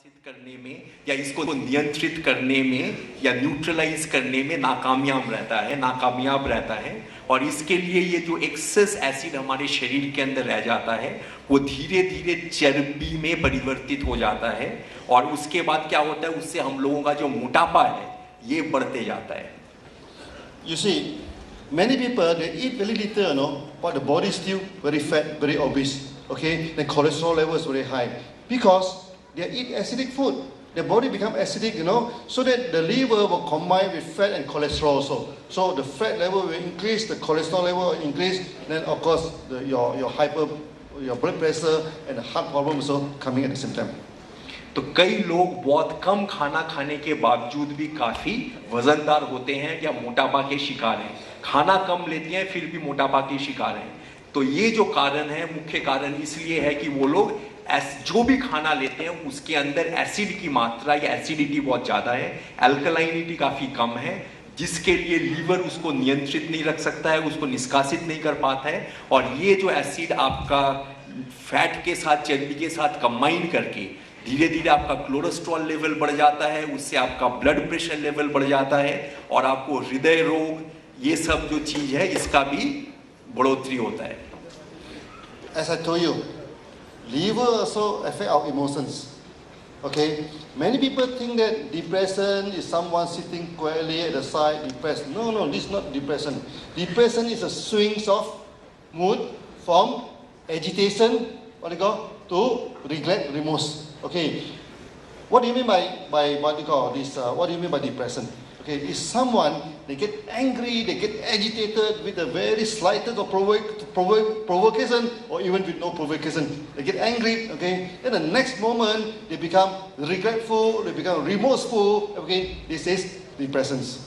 निष्कासित करने में या इसको नियंत्रित करने में या न्यूट्रलाइज करने में नाकामयाब रहता है और इसके लिए ये जो एक्सेस एसिड हमारे शरीर के अंदर रह जाता है वो धीरे धीरे चर्बी में परिवर्तित हो जाता है और उसके बाद क्या होता है, उससे हम लोगों का जो मोटापा है ये बढ़ते जाता है. You see, many people they eat very little, but the body is still very fat, very obese. Okay, the cholesterol level is very high because they eat acidic food. The body become acidic, so that the liver will combine with fat and cholesterol also. So the fat level will increase, the cholesterol level will increase, then of course your blood pressure and the heart problem also coming at the same time. तो कई लोग बहुत कम खाना खाने के बावजूद भी काफी वजनदार होते हैं या मोटापा के शिकार हैं. खाना कम लेते हैं फिर भी मोटापा के शिकार हैं. तो ये जो कारण है, मुख्य कारण इसलिए है कि वो लोग जो भी खाना लेते हैं उसके अंदर एसिड की मात्रा या एसिडिटी बहुत ज़्यादा है, अल्कलाइनिटी काफ़ी कम है, जिसके लिए लीवर उसको नियंत्रित नहीं रख सकता है, उसको निष्कासित नहीं कर पाता है. और ये जो एसिड आपका फैट के साथ, चर्बी के साथ कंबाइन करके धीरे धीरे आपका कोलेस्ट्रॉल लेवल बढ़ जाता है, उससे आपका ब्लड प्रेशर लेवल बढ़ जाता है और आपको हृदय रोग, ये सब जो चीज़ है इसका भी बढ़ोतरी होता है. As I told you, liver also affect our emotions. Okay, many people think that depression is someone sitting quietly at the side, depressed. No, this is not depression. Depression is a swings of mood from agitation, to regret, remorse. Okay, what do you mean by what you call this? What do you mean by depression? Okay, it's someone, they get angry, they get agitated with a very slightest of provocation or even with no provocation. They get angry, okay, then the next moment they become regretful, they become remorseful, okay, this is depressions.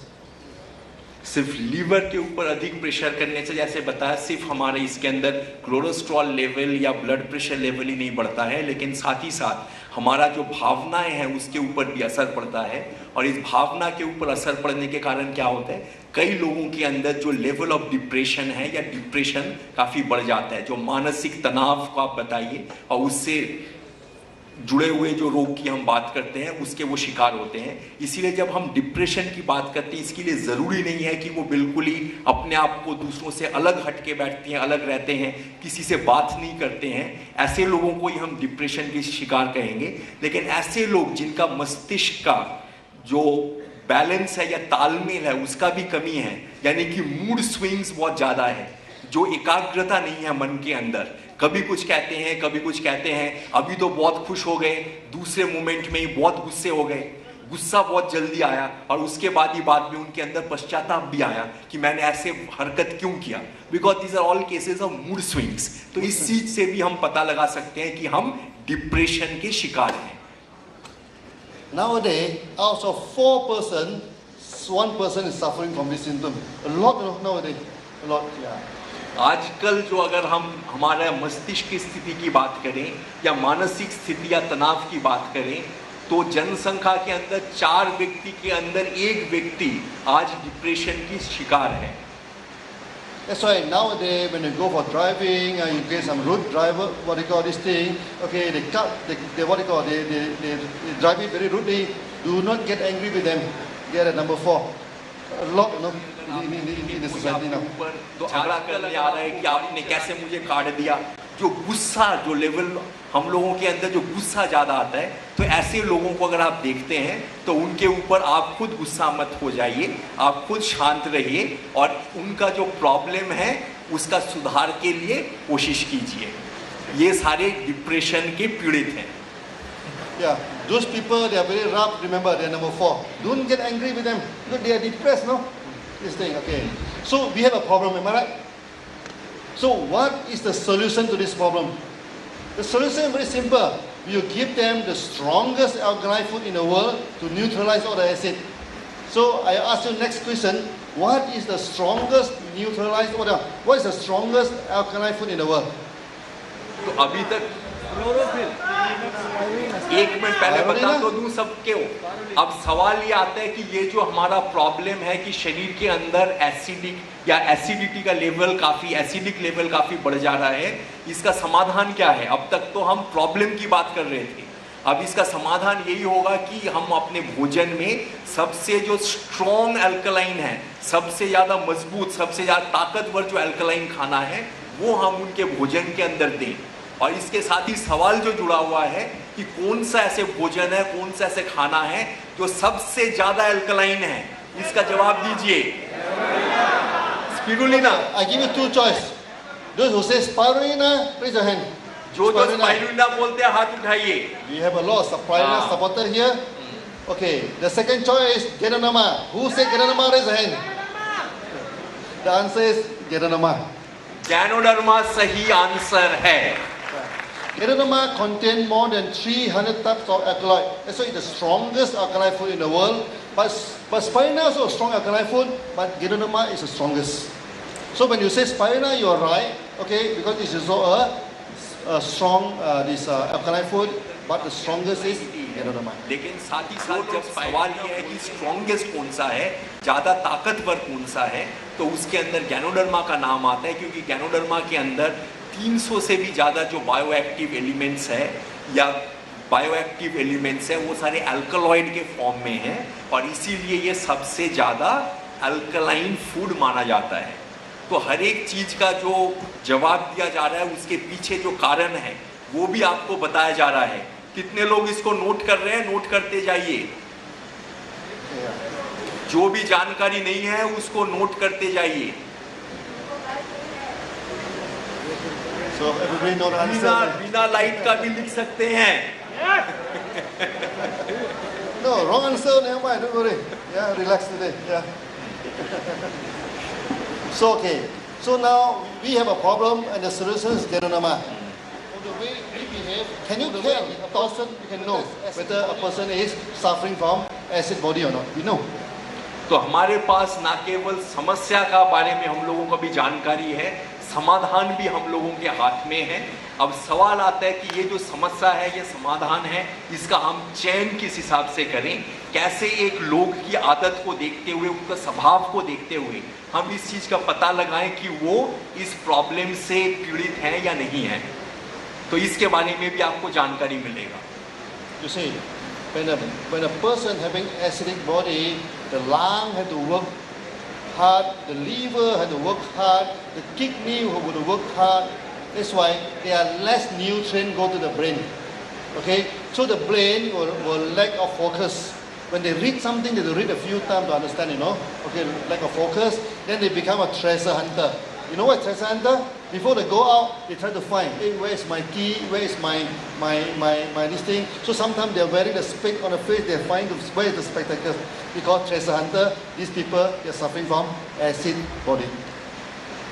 सिर्फ liver के ऊपर अधिक pressure करने से, जैसे बताया, सिर्फ हमारे इसके अंदर कोलेस्ट्रॉल लेवल या ब्लड प्रेशर लेवल ही नहीं बढ़ता है, लेकिन साथ ही साथ हमारा जो भावनाएं हैं उसके ऊपर भी असर पड़ता है. और इस भावना के ऊपर असर पड़ने के कारण क्या होता है, कई लोगों के अंदर जो लेवल ऑफ डिप्रेशन है या डिप्रेशन काफ़ी बढ़ जाता है. जो मानसिक तनाव को आप बताइए और उससे जुड़े हुए जो रोग की हम बात करते हैं उसके वो शिकार होते हैं. इसीलिए जब हम डिप्रेशन की बात करते हैं, इसके लिए ज़रूरी नहीं है कि वो बिल्कुल ही अपने आप को दूसरों से अलग हट के बैठते हैं, अलग रहते हैं, किसी से बात नहीं करते हैं. ऐसे लोगों को ही हम डिप्रेशन के शिकार कहेंगे. लेकिन ऐसे लोग जिनका मस्तिष्क का जो बैलेंस है या तालमेल है उसका भी कमी है, यानी कि मूड स्विंग्स बहुत ज़्यादा है, जो एकाग्रता नहीं है मन के अंदर, कभी कुछ कहते हैं कभी कुछ कहते हैं, अभी तो बहुत खुश हो गए, दूसरे मोमेंट में ही बहुत गुस्से हो गए, गुस्सा बहुत जल्दी आया और उसके बाद में उनके अंदर पश्चाताप भी आया कि मैंने ऐसे हरकत क्यों किया. Because these are all cases of mood swings. तो इस चीज से भी हम पता लगा सकते हैं कि हम डिप्रेशन के शिकार हैं. Nowadays, out of 4 persons, 1 person is suffering from this symptom. A lot nowadays, a lot, yeah. आजकल जो अगर हम हमारे मस्तिष्क की स्थिति की बात करें या मानसिक स्थिति या तनाव की बात करें तो जनसंख्या के अंदर 4 व्यक्ति के अंदर 1 व्यक्ति आज डिप्रेशन की शिकार है. That's why nowadays when you go for driving, you get some road driver, what they call this thing. Okay, they drive it very rudely. Do not get angry with them. They are at number 4. A lot, in the society now. तो झगड़ा करने आ रहा है कि आपने कैसे मुझे काट दिया. जो गुस्सा, जो लेवल हम लोगों के अंदर जो गुस्सा ज़्यादा आता है, तो ऐसे लोगों को अगर आप देखते हैं तो उनके ऊपर आप खुद गुस्सा मत हो जाइए, आप खुद शांत रहिए और उनका जो प्रॉब्लम है उसका सुधार के लिए कोशिश कीजिए. ये सारे डिप्रेशन के पीड़ित हैं. Yeah, those people, they are very rough. Remember, they are number 4. Don't get angry with them because they are depressed, no? This thing, okay. So we have a problem, am I right? So what is the solution to this problem? The solution is very simple. You give them the strongest alkaline food in the world to neutralize all the acid. So I ask you next question. What is the strongest neutralized order? What is the strongest alkaline food in the world? तो अभी तक एक minute पहले बता तो दूं सबके हो. अब सवाल ये आता है कि ये जो हमारा प्रॉब्लम है कि शरीर के अंदर एसिडिक या एसिडिटी का लेवल काफ़ी, एसिडिक लेवल काफ़ी बढ़ जा रहा है, इसका समाधान क्या है? अब तक तो हम प्रॉब्लम की बात कर रहे थे, अब इसका समाधान यही होगा कि हम अपने भोजन में सबसे जो स्ट्रॉन्ग अल्कलाइन है, सबसे ज़्यादा मजबूत, सबसे ज़्यादा ताकतवर जो अल्कलाइन खाना है वो हम उनके भोजन के अंदर दें। और इसके साथ ही सवाल जो जुड़ा हुआ है कि कौन सा ऐसे भोजन है, कौन सा ऐसे खाना है जो सबसे ज़्यादा अल्कलाइन है, इसका जवाब दीजिए। Spirulina. I give you two choice. Those who say spirulina, raise your hand. जो स्पाइरुलिना बोलते हैं हाथ उठाइए। We have a lot of spirulina Ah. supporter here. Okay, the second choice is Ganoderma. Who said Ganoderma? Raise your hand. The answer is Ganoderma. Ganoderma सही answer है। Ganoderma contain more than 300 types of alkaloid. That's why it's the strongest alkaline food in the world. But spirulina is also a strong alkaline food, but Ganoderma is the strongest. So when you say spirulina, you are right, okay, because it's also a strong alkaline food, but the strongest is Ganoderma. लेकिन साथ ही साथ जब सवाल ये है कि strongest कौन सा है, ज़्यादा ताकतवर कौन सा है, तो उसके अंदर गैनोडर्मा का नाम आता है, क्योंकि गैनोडर्मा के अंदर 300 से भी ज़्यादा जो बायोएक्टिव एलिमेंट्स है या बायोएक्टिव एलिमेंट्स है वो सारे अल्कलॉइड के फॉर्म में हैं, और इसीलिए ये सबसे ज़्यादा अल्कलाइन फूड माना जाता है। तो हर एक चीज़ का जो जवाब दिया जा रहा है उसके पीछे जो कारण है वो भी आपको बताया जा रहा है। कितने लोग इसको नोट कर रहे हैं? नोट करते जाइए। जो भी जानकारी नहीं है उसको नोट करते जाइए। So everybody know the बिना answer. बिना लाइट का भी लिख सकते हैं। No, wrong answer. Never mind. Don't worry. Yeah, relax today. Yeah. So okay. So now we have a problem, and the solution is Ganoderma. The way we behave, can you tell a person? You can know whether a person is suffering from acid body or not. We know. तो हमारे पास ना केवल समस्या का बारे में हम लोगों को भी जानकारी है, समाधान भी हम लोगों के हाथ में है। अब सवाल आता है कि ये जो समस्या है, ये समाधान है, इसका हम चयन किस हिसाब से करें, कैसे एक लोग की आदत को देखते हुए, उनका स्वभाव को देखते हुए हम इस चीज़ का पता लगाएं कि वो इस प्रॉब्लम से पीड़ित हैं या नहीं है। तो इसके बारे में भी आपको जानकारी मिलेगा। You see, when a person having acidic body, the lung had to work hard, the liver had to work hard, the kidney would work hard. That's why there are less nutrient go to the brain. Okay, so the brain will lack of focus. When they read something, they read a few times to understand. Okay, lack of focus. Then they become a treasure hunter. You know what treasure hunter? Before they go out, they try to find, hey, where is my key? Where is my this thing? So sometimes they are wearing the spec on the face. They find where is the spectacles. Because treasure hunter, these people they are suffering from acid body.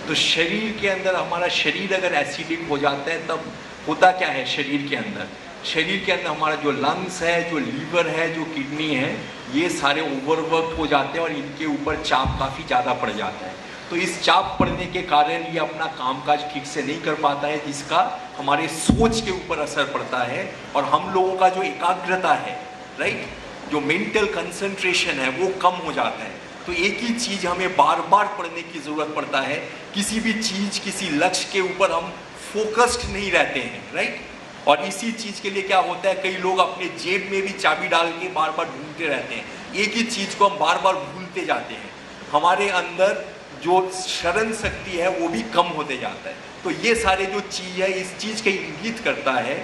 तो शरीर के अंदर, हमारा शरीर अगर acidic हो जाता है तब होता क्या है शरीर के अंदर? शरीर के अंदर हमारा जो लंग्स है, जो लीवर है, जो किडनी है, ये सारे ओवरवर्क हो जाते हैं और इनके ऊपर चाप काफ़ी ज़्यादा पड़ जाता है। तो इस चाप पड़ने के कारण ये अपना कामकाज ठीक से नहीं कर पाता है, जिसका हमारे सोच के ऊपर असर पड़ता है और हम लोगों का जो एकाग्रता है, राइट, जो मेंटल कंसंट्रेशन है वो कम हो जाता है। तो एक ही चीज़ हमें बार बार पढ़ने की ज़रूरत पड़ता है। किसी भी चीज़, किसी लक्ष्य के ऊपर हम फोकस्ड नहीं रहते हैं, राइट। और इसी चीज़ के लिए क्या होता है, कई लोग अपने जेब में भी चाबी डाल के बार बार ढूंढते रहते हैं। एक ही चीज़ को हम बार बार भूलते जाते हैं। हमारे अंदर जो स्मरण शक्ति है वो भी कम होते जाता है। तो ये सारे जो चीज़ है, इस चीज़ के इंगित करता है,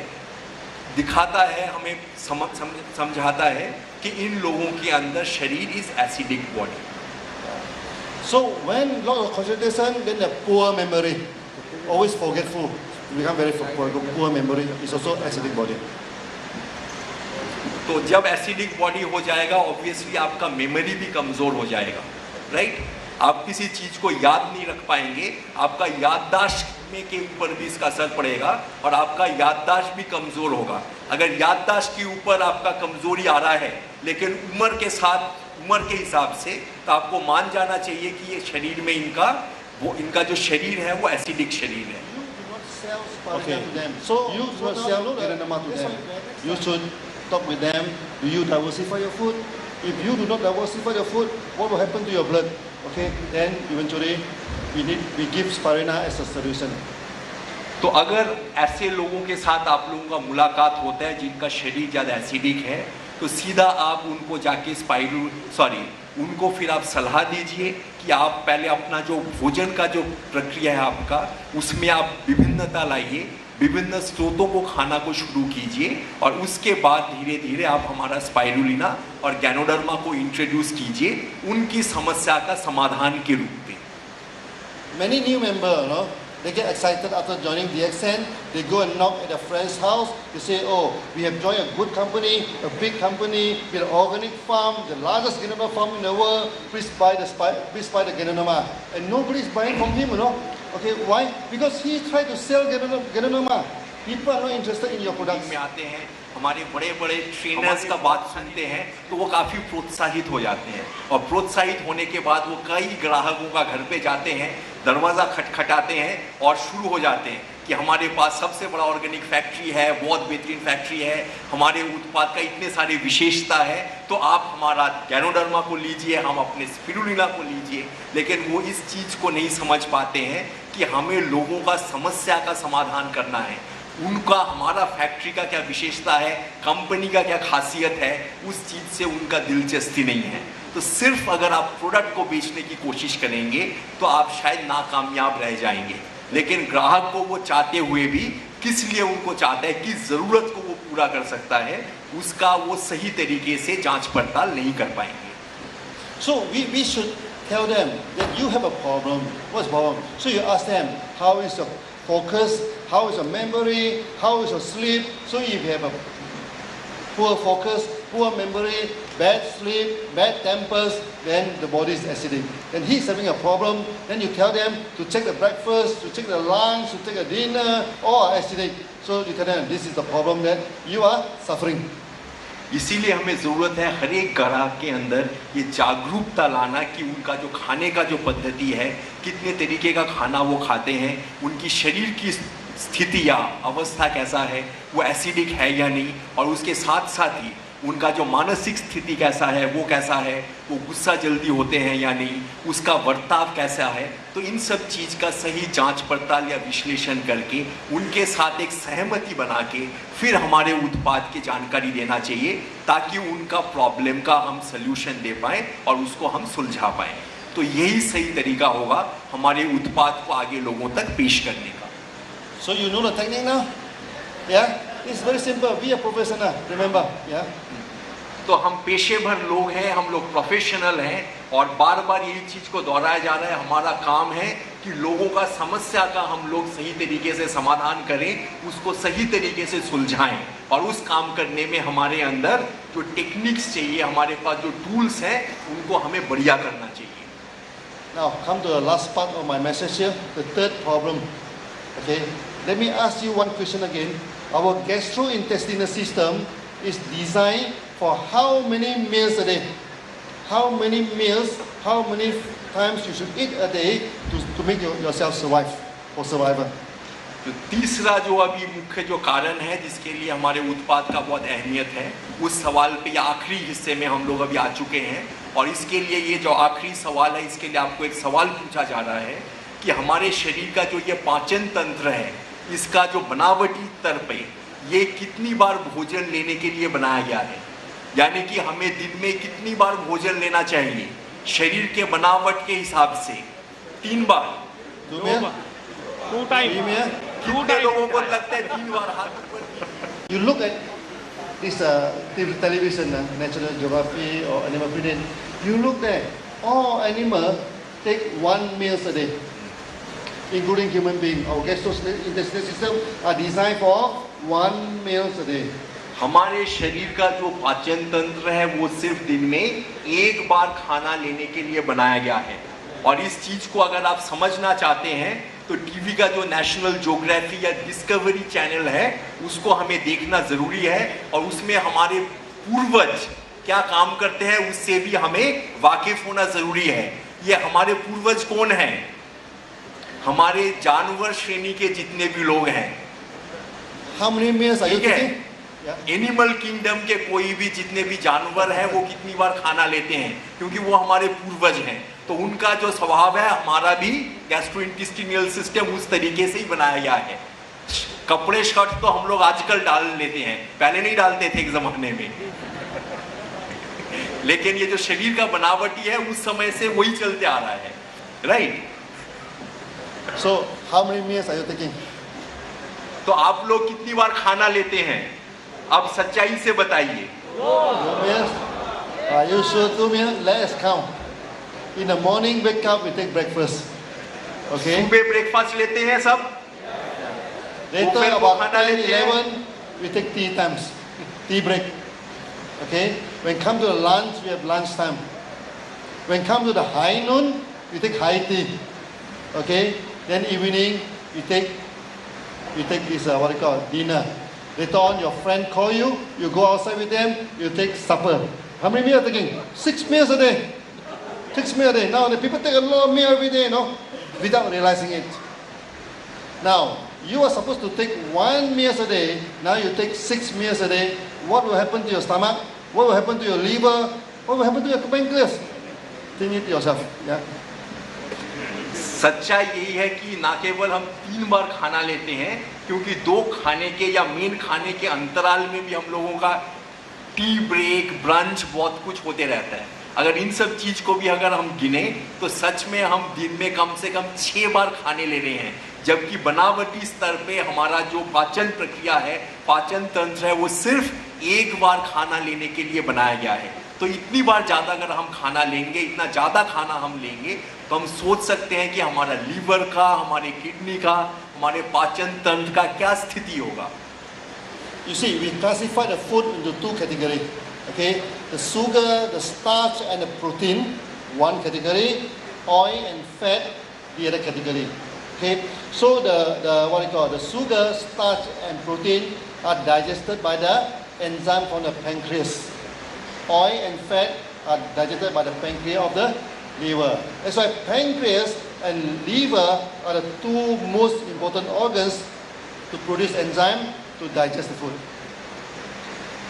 दिखाता है, हमें समझाता है कि इन लोगों के अंदर शरीर is acidic body. So when lot of concentration, then the poor memory, always forgetful, become very poor memory. Is also acidic body. तो जब एसिडिक बॉडी हो जाएगा, ऑब्वियसली आपका मेमोरी भी कमज़ोर हो जाएगा, राइट। आप किसी चीज़ को याद नहीं रख पाएंगे, आपका याददाश्त में के ऊपर भी इसका असर पड़ेगा और आपका याददाश्त भी कमज़ोर होगा। अगर याददाश्त के ऊपर आपका कमज़ोरी आ रहा है, लेकिन उम्र के साथ, उम्र के हिसाब से, तो आपको मान जाना चाहिए कि ये शरीर में इनका जो शरीर है वो एसिडिक शरीर है। Okay. So you should sell Ganoderma to them. You should talk with them. Do you diversify your food? If you do not diversify your food, what will happen to your blood? Okay, then eventually we give spirulina as a solution. तो अगर ऐसे लोगों के साथ आप लोगों का मुलाकात होता है जिनका शरीर ज़्यादा एसिडिक है, तो सीधा आप उनको जाके उनको फिर आप सलाह दीजिए कि आप पहले अपना जो भोजन का जो प्रक्रिया है आपका, उसमें आप विभिन्नता लाइए, विभिन्न स्रोतों को खाना को शुरू कीजिए और उसके बाद धीरे धीरे आप हमारा स्पाइरुलिना और गैनोडर्मा को इंट्रोड्यूस कीजिए उनकी समस्या का समाधान के रूप में। Many new members, no, they get excited after joining DXN. They go and knock at a friend's house. They say, "Oh, we have joined a good company, a big company, with an organic farm, the largest Ganoderma farm in the world. Please buy the Ganoderma." And nobody is buying from him, you know. Okay, why? Because he tried to sell Ganoderma. People are not interested in your products. में आते हैं, हमारे बड़े बड़े trainers का बात सुनते हैं तो वो काफ़ी प्रोत्साहित हो जाते हैं और प्रोत्साहित होने के बाद वो कई ग्राहकों का घर पे जाते हैं, दरवाज़ा खटखटाते हैं और शुरू हो जाते हैं कि हमारे पास सबसे बड़ा ऑर्गेनिक फैक्ट्री है, बहुत बेहतरीन फैक्ट्री है, हमारे उत्पाद का इतने सारे विशेषता है, तो आप हमारा गैनोडर्मा को लीजिए, हम अपने स्पिरुलिना को लीजिए। लेकिन वो इस चीज़ को नहीं समझ पाते हैं कि हमें लोगों का समस्या का समाधान करना है, उनका हमारा फैक्ट्री का क्या विशेषता है, कंपनी का क्या खासियत है, उस चीज़ से उनका दिलचस्पी नहीं है। तो सिर्फ अगर आप प्रोडक्ट को बेचने की कोशिश करेंगे तो आप शायद नाकामयाब रह जाएंगे, लेकिन ग्राहक को वो चाहते हुए भी किस लिए उनको चाहता है, किस ज़रूरत को वो पूरा कर सकता है, उसका वो सही तरीके से जांच पड़ताल नहीं कर पाएंगे। So we should tell them that you have a problem. What's the problem? So you ask them, how is your focus? How is your memory? How is your sleep? So if you have a poor focus, poor memory, bad sleep, bad tempers, then the body is acidic. Then he's having a problem. Then you tell them to check the breakfast, to check the lunch, to check the dinner, all are acidic. So you tell them this is the problem that you are suffering. इसीलिए हमें ज़रूरत है हर एक ग्राहक के अंदर ये जागरूकता लाना कि उनका जो खाने का जो पद्धति है, कितने तरीके का खाना वो खाते हैं, उनकी शरीर की स्थिति या अवस्था कैसा है, वो एसिडिक है या नहीं, और उसके साथ साथ ही उनका जो मानसिक स्थिति कैसा है, वो कैसा है, वो गुस्सा जल्दी होते हैं या नहीं, उसका बर्ताव कैसा है। तो इन सब चीज़ का सही जांच पड़ताल या विश्लेषण करके उनके साथ एक सहमति बना के फिर हमारे उत्पाद की जानकारी देना चाहिए, ताकि उनका प्रॉब्लम का हम सल्यूशन दे पाएँ और उसको हम सुलझा पाएँ। तो यही सही तरीका होगा हमारे उत्पाद को आगे लोगों तक पेश करने का। So you know the technique now? Yeah? It's very simple. Be a professional. Remember? Yeah? तो हम पेशेवर लोग हैं, हम लोग प्रोफेशनल हैं और बार बार यही चीज़ को दोहराया जा रहा है। हमारा काम है कि लोगों का समस्या का हम लोग सही तरीके से समाधान करें, उसको सही तरीके से सुलझाएं, और उस काम करने में हमारे अंदर जो टेक्निक्स चाहिए, हमारे पास जो टूल्स हैं, उनको हमें बढ़िया करना चाहिए। Now come to the last part of my message here, the third problem. Okay? Let me ask you one question again. Our gastrointestinal system is designed for how many meals a day? How many meals, how many times you should eat a day to make yourself survive or survivor? तो तीसरा जो अभी मुख्य जो कारण है जिसके लिए हमारे उत्पाद का बहुत अहमियत है, उस सवाल पे या आखिरी हिस्से में हम लोग अभी आ चुके हैं। और इसके लिए ये जो आखिरी सवाल है, इसके लिए आपको एक सवाल पूछा जा रहा है कि हमारे शरीर का जो ये पाचन तंत्र है, इसका जो बनावटी स्तर पे ये कितनी बार भोजन लेने के लिए बनाया गया है, यानी कि हमें दिन में कितनी बार भोजन लेना चाहिए शरीर के बनावट के हिसाब से? 3 बार। 2 meals? 2 times. 3 meals? कितने लोगों को लगता है 3 बार? हाथ ऊपर। You look at this television, National Geography or Animal Planet. You look there, all animals take 1 meal a day, including human being. Our gastrointestinal system are designed for 1 meal a day. हमारे शरीर का जो पाचन तंत्र है वो सिर्फ दिन में 1 बार खाना लेने के लिए बनाया गया है। और इस चीज को अगर आप समझना चाहते हैं तो टीवी का जो नेशनल ज्योग्राफी या डिस्कवरी चैनल है उसको हमें देखना जरूरी है, और उसमें हमारे पूर्वज क्या काम करते हैं उससे भी हमें वाकिफ होना जरूरी है। ये हमारे पूर्वज कौन हैं? हमारे जानवर श्रेणी के जितने भी लोग हैं। How many meals are you ठीक है, taking? Yeah. एनिमल किंगडम के कोई भी जितने भी जानवर हैं वो कितनी बार खाना लेते हैं, क्योंकि वो हमारे पूर्वज हैं। तो उनका जो स्वभाव है, हमारा भी गैस्ट्रोइंटेस्टिनल सिस्टम उस तरीके से ही बनाया गया है। कपड़े शर्ट तो हम लोग आजकल डाल लेते हैं, पहले नहीं डालते थे एक जमाने में। लेकिन ये जो शरीर का बनावटी है उस समय से वही चलते आ रहा है, right? So how many meals are you taking? तो आप लोग कितनी बार खाना लेते हैं? अब सच्चाई से बताइए। 2 meals? Are you sure 2 meals? Let's count. In the morning, wake up, we take breakfast. Okay? सुबह ब्रेकफास्ट लेते हैं सब, Later, दोपहर को about खाना 10, लेते हैं। 11, we take tea times. Tea break. Okay? When come to the lunch, we have lunch time. When come to the high noon, we take high tea. Okay? Then evening, we take this, what do you call it, dinner. Later on, your friend call you, you go outside with them, you take supper. How many meals are you taking? 6 meals a day. 6 meals a day. Now, the people take a lot of meals every day, without realizing it. Now, you are supposed to take 1 meal a day. Now you take 6 meals a day. What will happen to your stomach? What will happen to your liver? What will happen to your pancreas? Think it yourself. Yeah. सच्चाई यही है कि ना केवल हम 3 बार खाना लेते हैं, क्योंकि 2 खाने के या मेन खाने के अंतराल में भी हम लोगों का टी ब्रेक, ब्रंच, बहुत कुछ होते रहता है। अगर इन सब चीज को भी अगर हम गिने तो सच में हम दिन में कम से कम 6 बार खाने ले रहे हैं, जबकि बनावटी स्तर पे हमारा जो पाचन प्रक्रिया है, पाचन तंत्र है, वो सिर्फ 1 बार खाना लेने के लिए बनाया गया है। तो इतनी बार ज़्यादा अगर हम खाना लेंगे, इतना ज़्यादा खाना हम लेंगे, तो हम सोच सकते हैं कि हमारा लीवर का, हमारे किडनी का, हमारे पाचन तंत्र का क्या स्थिति होगा। You see, we classify the food into 2 categories. Okay, the sugar, the starch, and the protein, 1 category. Oil and fat, the other category. Okay, so the what do you call, the sugar, starch, and protein are digested by the enzyme from the pancreas. Oil and fat are digested by the pancreas of the liver. That's why pancreas and liver are the 2 most important organs to produce enzyme to digest the food.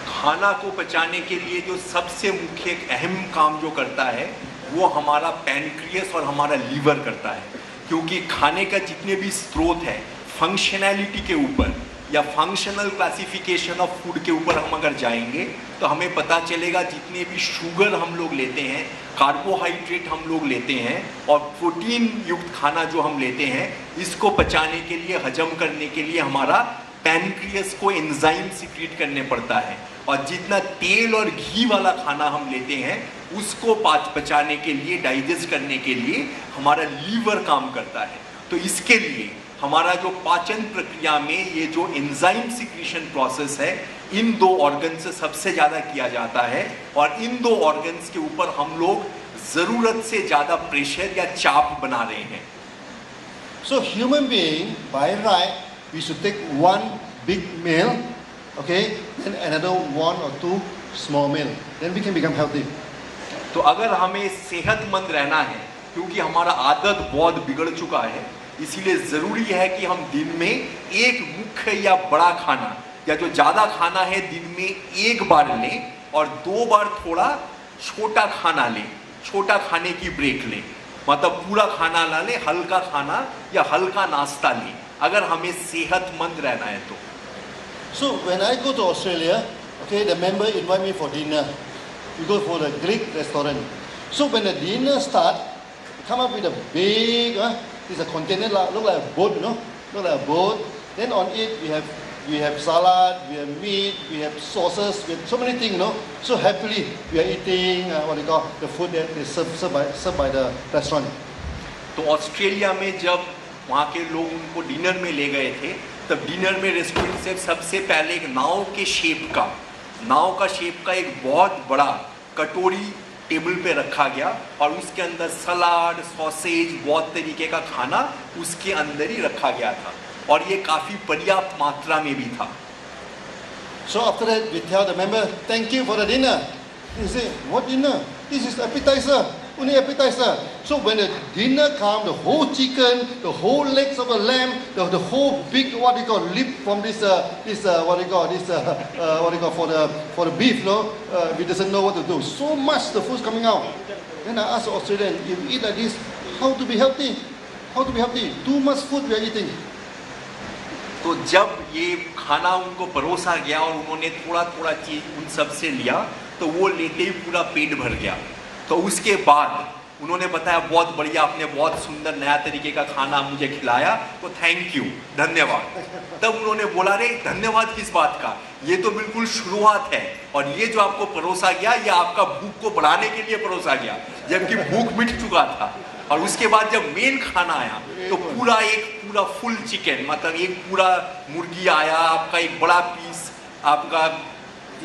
खाना को पचाने के लिए जो सबसे मुख्य एक अहम काम जो करता है वो हमारा पैनक्रियस और हमारा लीवर करता है, क्योंकि खाने का जितने भी स्रोत है, फंक्शनैलिटी के ऊपर या फंक्शनल क्लासिफिकेशन ऑफ फूड के ऊपर हम अगर जाएंगे तो हमें पता चलेगा जितने भी शुगर हम लोग लेते हैं, कार्बोहाइड्रेट हम लोग लेते हैं और प्रोटीन युक्त खाना जो हम लेते हैं, इसको पचाने के लिए, हजम करने के लिए हमारा पैनक्रियस को एंजाइम सिक्रीट करने पड़ता है। और जितना तेल और घी वाला खाना हम लेते हैं उसको पचाने के लिए, डाइजेस्ट करने के लिए हमारा लीवर काम करता है। तो इसके लिए हमारा जो पाचन प्रक्रिया में ये जो एंजाइम सिक्रीशन प्रोसेस है, इन 2 ऑर्गन से सबसे ज़्यादा किया जाता है और इन 2 ऑर्गन्स के ऊपर हम लोग ज़रूरत से ज़्यादा प्रेशर या चाप बना रहे हैं। So human being, by right, we should take 1 big meal, okay, then another 1 or 2 small meal. Then we can become healthy. तो अगर हमें सेहतमंद रहना है, क्योंकि हमारा आदत बहुत बिगड़ चुका है, इसीलिए ज़रूरी है कि हम दिन में एक मुख्य या बड़ा खाना या जो ज़्यादा खाना है दिन में 1 बार लें और 2 बार थोड़ा छोटा खाना लें, छोटा खाने की ब्रेक लें। मतलब पूरा खाना ना लें, हल्का खाना या हल्का नाश्ता लें, अगर हमें सेहतमंद रहना है तो। So when I go to Australia, okay, the member invite me for dinner. We go for the Greek restaurant. So when the dinner start, we come up with a big, it's a container look like a boat, look like a boat. Then on it we have salad, we have meat, we have sauces, we have so many things, So happily we are eating the food that is served by the restaurant. तो Australia में जब वहाँ के लोग उनको dinner में ले गए थे, तब डिनर में रेस्टोरेंट से सबसे पहले एक नाव का शेप का एक बहुत बड़ा कटोरी टेबल पे रखा गया और उसके अंदर सलाद, सॉसेज, बहुत तरीके का खाना उसके अंदर ही रखा गया था और ये काफ़ी पर्याप्त मात्रा में भी था। So after that we tell the member, thank you for the dinner. He say, what dinner? This is appetizer, only appetizer. So when the dinner come, the whole chicken, the whole legs of the lamb, the whole big lip from this for the beef, we doesn't know what to do. So much the food's coming out. Then I ask the Australian, if you eat like this, how to be healthy? How to be healthy? Too much food we are eating. तो जब ये खाना उनको परोसा गया और उन्होंने थोड़ा थोड़ा चीज उन सब से लिया, तो वो लेते ही पूरा पेट भर गया। तो उसके बाद उन्होंने बताया बहुत बढ़िया, आपने बहुत सुंदर नया तरीके का खाना मुझे खिलाया, तो थैंक यू, धन्यवाद। तब उन्होंने बोला, रे धन्यवाद किस बात का, ये तो बिल्कुल शुरुआत है, और ये जो आपको परोसा गया ये आपका भूख को बढ़ाने के लिए परोसा गया, जबकि भूख मिट चुका था। और उसके बाद जब मेन खाना आया तो पूरा फुल चिकन, मतलब एक पूरा मुर्गी आया, आपका एक बड़ा पीस आपका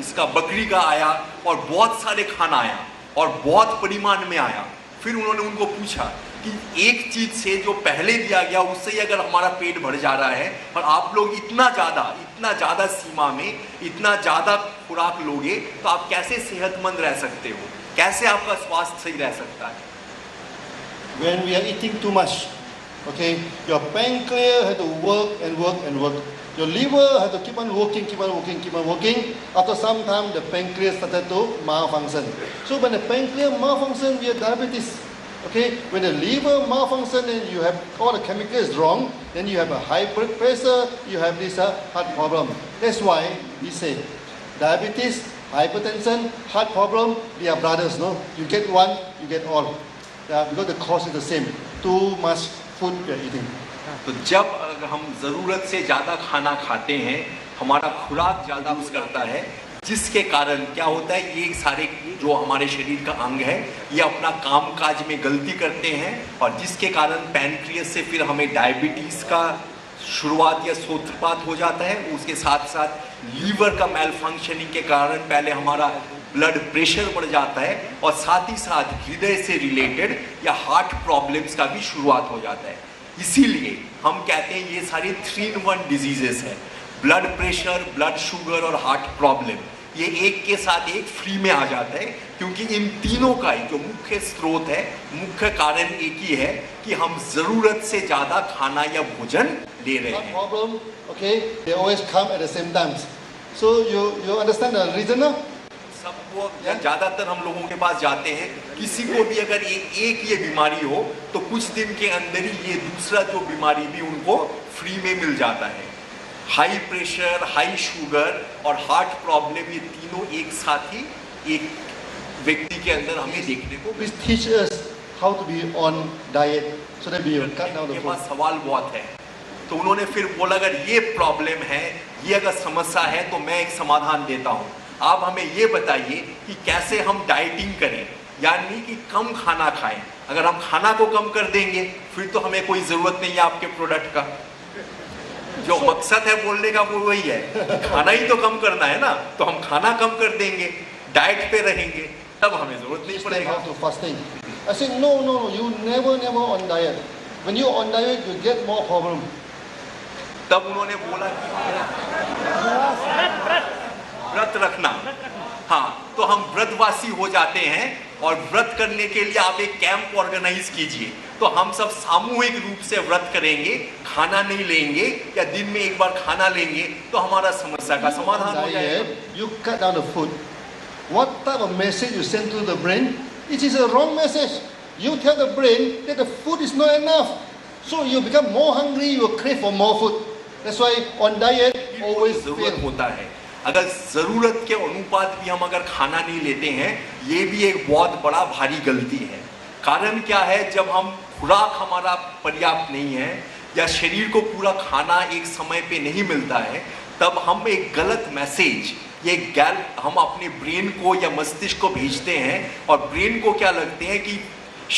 इसका बकरी का आया, और बहुत सारे खाना आया और बहुत परिमाण में आया। फिर उन्होंने उनको पूछा कि एक चीज से जो पहले दिया गया उससे ही अगर हमारा पेट भर जा रहा है, और आप लोग इतना ज्यादा सीमा में इतना ज्यादा खुराक लोगे, तो आप कैसे सेहतमंद रह सकते हो, कैसे आपका स्वास्थ्य सही रह सकता है? When we are eating too much, okay, your pancreas has to work and work and work. Your liver has to keep on working, keep on working, keep on working. After some time, the pancreas started to malfunction. So when the pancreas malfunction, we have diabetes. Okay, when the liver malfunction and you have all the chemicals wrong, then you have a high blood pressure, you have this heart problem. That's why we say diabetes, hypertension, heart problem, they are brothers, no? You get one, you get all. Because the cause is the same. Too much food we are eating. तो जब हम ज़रूरत से ज़्यादा खाना खाते हैं, हमारा खुराक ज़्यादा यूज करता है, जिसके कारण क्या होता है, ये सारे जो हमारे शरीर का अंग है ये अपना काम काज में गलती करते हैं, और जिसके कारण पैनक्रियास से फिर हमें डायबिटीज़ का शुरुआत या सूत्रपात हो जाता है। उसके साथ साथ लीवर का मेल फंक्शनिंग के कारण पहले हमारा ब्लड प्रेशर बढ़ जाता है, और साथ ही साथ हृदय से रिलेटेड या हार्ट प्रॉब्लम्स का भी शुरुआत हो जाता है। इसीलिए हम कहते हैं ये सारी 3-in-1 डिजीजेस है, ब्लड प्रेशर, ब्लड शुगर और हार्ट प्रॉब्लम, ये एक के साथ एक फ्री में आ जाता है, क्योंकि इन तीनों का ही जो मुख्य स्रोत है, मुख्य कारण एक ही है कि हम जरूरत से ज्यादा खाना या भोजन ले रहे हैं। Problem, okay, they always come at the same time. So you understand the reason now? सबको या ज्यादातर हम लोगों के पास जाते हैं, किसी को भी अगर एक ये बीमारी हो तो कुछ दिन के अंदर ही ये दूसरा जो बीमारी भी उनको फ्री में मिल जाता है। हाई प्रेशर, हाई शुगर और हार्ट प्रॉब्लम, ये तीनों एक साथ ही एक व्यक्ति के अंदर हमें देखने को Please teach us how to be on diet so that we will cut down the के food. पास सवाल बहुत है। तो उन्होंने फिर बोला, अगर ये प्रॉब्लम है, ये अगर समस्या है, तो मैं एक समाधान देता हूँ। आप हमें ये बताइए कि कैसे हम डाइटिंग करें, यानी कि कम खाना खाएं। अगर हम खाना को कम कर देंगे फिर तो हमें कोई ज़रूरत नहीं है आपके प्रोडक्ट का। जो मकसद है बोलने का वो वही है, खाना ही तो कम करना है ना, तो हम खाना कम कर देंगे, डाइट पे रहेंगे, तब हमें ज़रूरत नहीं Stay पड़ेगा। out to fasting. I said, no, you never on diet. When you on diet, you get more problem. तब उन्होंने बोला कि व्रत रखना, हाँ, तो हम व्रतवासी हो जाते हैं, और व्रत करने के लिए आप एक कैंप ऑर्गेनाइज कीजिए, तो हम सब सामूहिक रूप से व्रत करेंगे, खाना नहीं लेंगे या दिन में एक बार खाना लेंगे, तो हमारा समस्या का समाधान हो जाएगा। Diet, you cut down the food. What type of message you send to the brain? It is a wrong message. You tell the brain that the food is not enough, so you become more hungry, you crave for more food. That's why on diet always जरूरत fail. होता है, अगर जरूरत के अनुपात भी हम अगर खाना नहीं लेते हैं, ये भी एक बहुत बड़ा भारी गलती है। कारण क्या है, जब हम खुराक हमारा पर्याप्त नहीं है या शरीर को पूरा खाना एक समय पे नहीं मिलता है, तब हम एक गलत मैसेज, हम अपने ब्रेन को या मस्तिष्क को भेजते हैं, और ब्रेन को क्या लगते हैं कि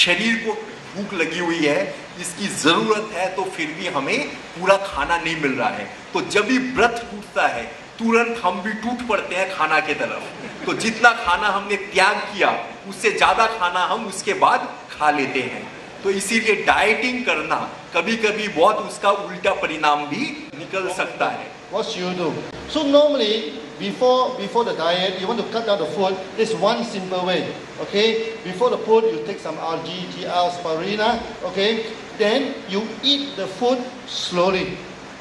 शरीर को भूख लगी हुई है, इसकी ज़रूरत है, तो फिर भी हमें पूरा खाना नहीं मिल रहा है। तो जब भी व्रत टूटता है, तुरंत हम भी टूट पड़ते हैं खाना के तरफ। तो जितना खाना हमने त्याग किया, उससे ज़्यादा खाना हम उसके बाद खा लेते हैं। तो इसीलिए डाइटिंग करना कभी कभी बहुत उसका उल्टा परिणाम भी निकल सकता है। What you do? So normally, before the diet, you want to cut down the food. There's one simple way. Okay, before the food, you take some RGGR, spirulina. Okay, then you eat the food slowly,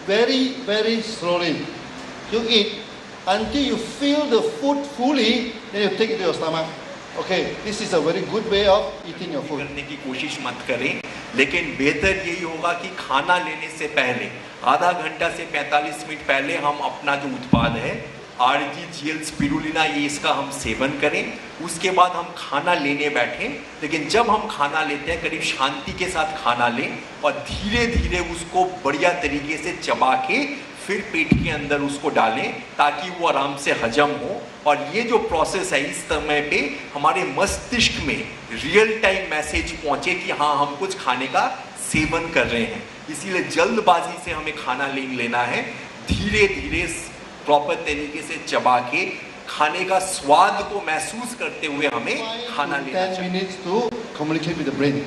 very, very slowly. You eat until you feel the food fully, then you take it to your stomach. Okay, this is a very good way of eating your food. करने की कोशिश मत करें, लेकिन बेहतर यही होगा कि खाना लेने से पहले आधा घंटा से 45 मिनट पहले हम अपना जो उत्पाद है RGGL स्पिरुलिना ये इसका हम सेवन करें। उसके बाद हम खाना लेने बैठें, लेकिन जब हम खाना लेते हैं करीब शांति के साथ खाना लें और धीरे धीरे उसको बढ़िया तरीके से चबा के फिर पेट के अंदर उसको डालें ताकि वो आराम से हजम हो। और ये जो प्रोसेस है इस समय पे हमारे मस्तिष्क में रियल टाइम मैसेज पहुंचे कि हाँ हम कुछ खाने का सेवन कर रहे हैं। इसीलिए जल्दबाजी से हमें खाना नहीं लेना है, धीरे धीरे प्रॉपर तरीके से चबा के खाने का स्वाद को महसूस करते हुए हमें खाना लेना 10 चाहिए। minutes to communicate with the brain.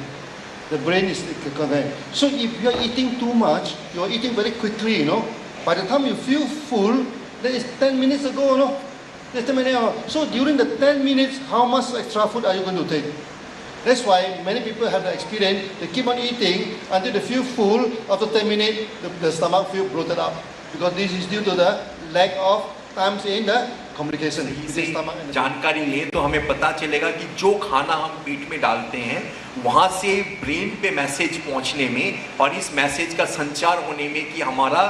The brain is connected. So if you are eating too much, you are eating very quickly, you know. By the time you feel full, that is 10 minutes ago, you know. That's 10 minutes ago. So during the 10 minutes, how much extra food are you going to take? That's why many people have the experience, they keep on eating until they feel full. After 10 minutes, the stomach feel bloated up. Because this is due to the lack of times in the communication with the stomach and the जानकारी लें तो हमें पता चलेगा कि जो खाना हम पेट में डालते हैं वहाँ से ब्रेन पे मैसेज पहुँचने में और इस मैसेज का संचार होने में कि हमारा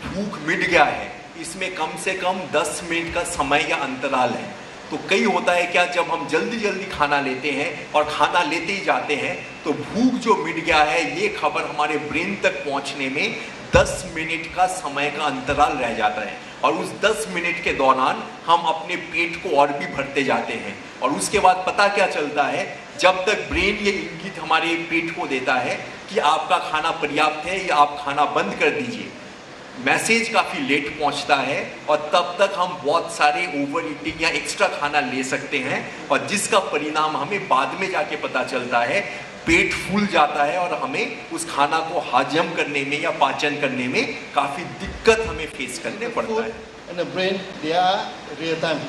भूख मिट गया है, इसमें कम से कम 10 मिनट का समय या अंतराल है। तो कई होता है क्या, जब हम जल्दी जल्दी खाना लेते हैं और खाना लेते ही जाते हैं तो भूख जो मिट गया है ये खबर हमारे ब्रेन तक पहुंचने में 10 मिनट का समय का अंतराल रह जाता है और उस 10 मिनट के दौरान हम अपने पेट को और भी भरते जाते हैं। और उसके बाद पता क्या चलता है, जब तक ब्रेन ये इंगित हमारे पेट को देता है कि आपका खाना पर्याप्त है या आप खाना बंद कर दीजिए, मैसेज काफ़ी लेट पहुंचता है और तब तक हम बहुत सारे ओवर ईटिंग या एक्स्ट्रा खाना ले सकते हैं और जिसका परिणाम हमें बाद में जाके पता चलता है, पेट फूल जाता है और हमें उस खाना को हजम करने में या पाचन करने में काफ़ी दिक्कत हमें फेस करने पड़ता है। and the brain, they are real time.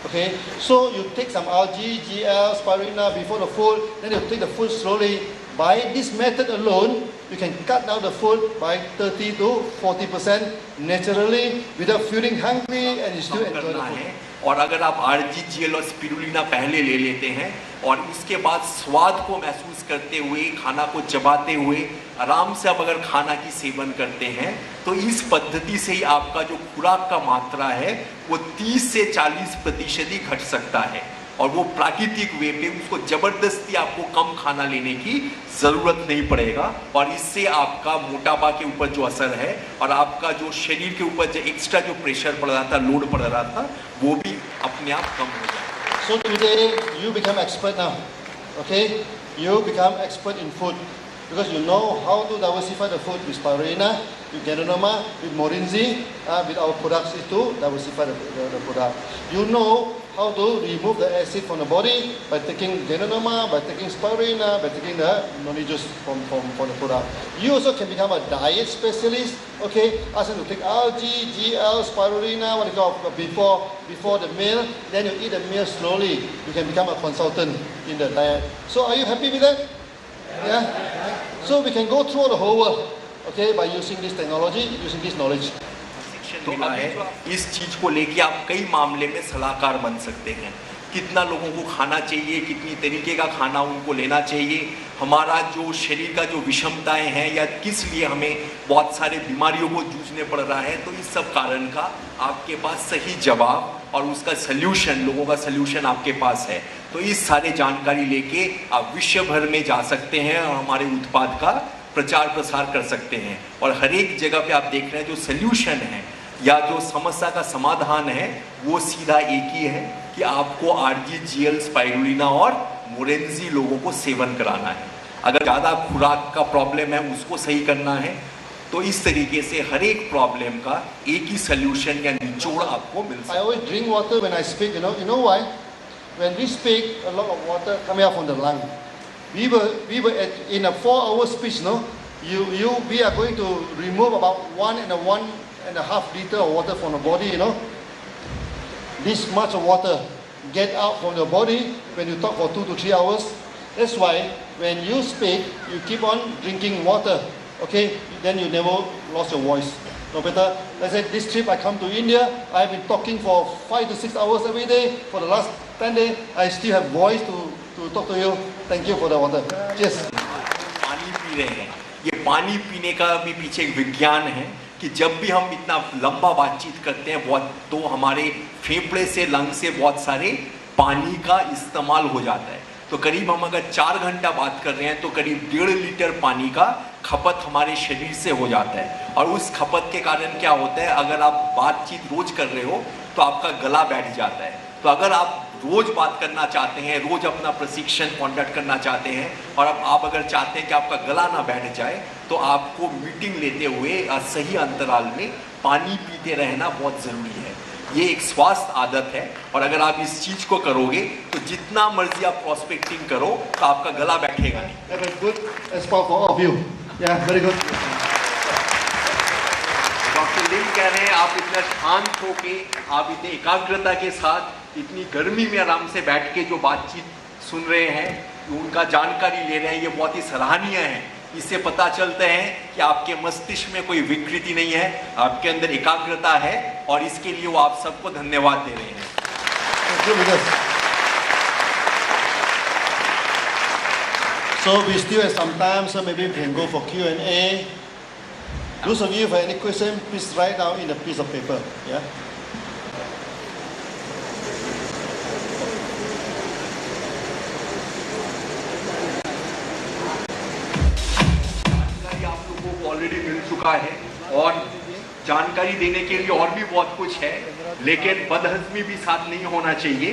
Okay, so you take some algae, GL, spirulina before the food, then you take the food slowly. By this method alone, you can cut down the food by 30 to 40% naturally without feeling hungry and you still enjoy the करना food. है। और अगर आप RGGL और spirulina पहले ले लेते हैं और उसके बाद स्वाद को महसूस करते हुए खाना को चबाते हुए आराम से आप अगर खाना की सेवन करते हैं तो इस पद्धति से ही आपका जो खुराक का मात्रा है वो 30 से 40% ही घट सकता है और वो प्राकृतिक वे पे उसको जबरदस्ती आपको कम खाना लेने की ज़रूरत नहीं पड़ेगा और इससे आपका मोटापा के ऊपर जो असर है और आपका जो शरीर के ऊपर जो एक्स्ट्रा जो प्रेशर पड़ रहा था, लोड पड़ रहा था, वो भी अपने आप कम हो जाएगा। So today you become expert now. Okay, you become expert in food because you know how to diversify the food with spirulina, with Ganoderma, with Morinzi, with our products is to diversify the product. You know how to remove the acid from the body by taking Ganoderma, by taking spirulina, by taking the noni juice from the product. You also can become a diet specialist. Okay, ask them to take algae, GL, spirulina, what you call before the meal. Then you eat the meal slowly. You can become a consultant in the diet. So are you happy with that? Yeah. So we can go through the whole world. Okay, by using this technology, using this knowledge. तो मिला है इस चीज़ को लेके आप कई मामले में सलाहकार बन सकते हैं। कितना लोगों को खाना चाहिए, कितनी तरीके का खाना उनको लेना चाहिए, हमारा जो शरीर का जो विषमताएं हैं या किस लिए हमें बहुत सारे बीमारियों को जूझने पड़ रहा है, तो इस सब कारण का आपके पास सही जवाब और उसका सल्यूशन, लोगों का सल्यूशन आपके पास है। तो इस सारे जानकारी लेके आप विश्व भर में जा सकते हैं और हमारे उत्पाद का प्रचार प्रसार कर सकते हैं और हर एक जगह पे आप देख रहे हैं जो सल्यूशन है या जो समस्या का समाधान है वो सीधा एक ही है कि आपको RGGL, स्पाइरुलिना और मोरेंजी लोगों को सेवन कराना है। अगर ज़्यादा खुराक का प्रॉब्लम है उसको सही करना है तो इस तरीके से हर एक प्रॉब्लम का एक ही सल्यूशन या निचोड़ आपको मिल सकता है। I always drink water when I speak. You know why? When we speak, a lot of water coming out from the lung. We were in a 4-hour speech. No, we are going to remove about 1.5 liter of water from the body. You know, this much of water get out from the body when you talk for 2 to 3 hours. That's why when you speak, you keep on drinking water. Okay, then you never lost your voice. No better. Let's say this trip I come to India, I've been talking for 5 to 6 hours every day for the last 10 days. I still have voice to talk to you. Thank you for the water. Cheers. पानी P रहे हैं, ये पानी पीने का भी पीछे एक विज्ञान है कि जब भी हम इतना लंबा बातचीत करते हैं बहुत, तो हमारे फेफड़े से, लंग से बहुत सारे पानी का इस्तेमाल हो जाता है। तो करीब हम अगर 4 घंटा बात कर रहे हैं तो करीब 1.5 लीटर पानी का खपत हमारे शरीर से हो जाता है। और उस खपत के कारण क्या होता है, अगर आप बातचीत रोज कर रहे हो तो आपका गला बैठ जाता है। तो अगर आप रोज बात करना चाहते हैं, रोज अपना प्रशिक्षण कंडक्ट करना चाहते हैं, और अब आप अगर चाहते हैं कि आपका गला ना बैठ जाए, तो आपको मीटिंग लेते हुए सही अंतराल में पानी पीते रहना बहुत ज़रूरी है। ये एक स्वास्थ्य आदत है, और अगर आप इस चीज़ को करोगे तो जितना मर्जी आप प्रॉस्पेक्टिंग करो तो आपका गला बैठेगा नहीं। That was good. That's for all of you. Yeah, very good. Doctor Lim कह रहे हैं आप इतना शांत होके, आप इतने एकाग्रता के साथ इतनी गर्मी में आराम से बैठ के जो बातचीत सुन रहे हैं, उनका जानकारी ले रहे हैं, ये बहुत ही सराहनीय है। इससे पता चलता है कि आपके मस्तिष्क में कोई विकृति नहीं है, आपके अंदर एकाग्रता है, और इसके लिए वो आप सबको धन्यवाद दे रहे हैं। So we still have some time, so maybe we can go for Q&A. Those of you who have any question, please write down in a piece of paper. Yeah. Already मिल चुका है, और जानकारी देने के लिए और भी बहुत कुछ है, लेकिन बदहजमी भी साथ नहीं होना चाहिए।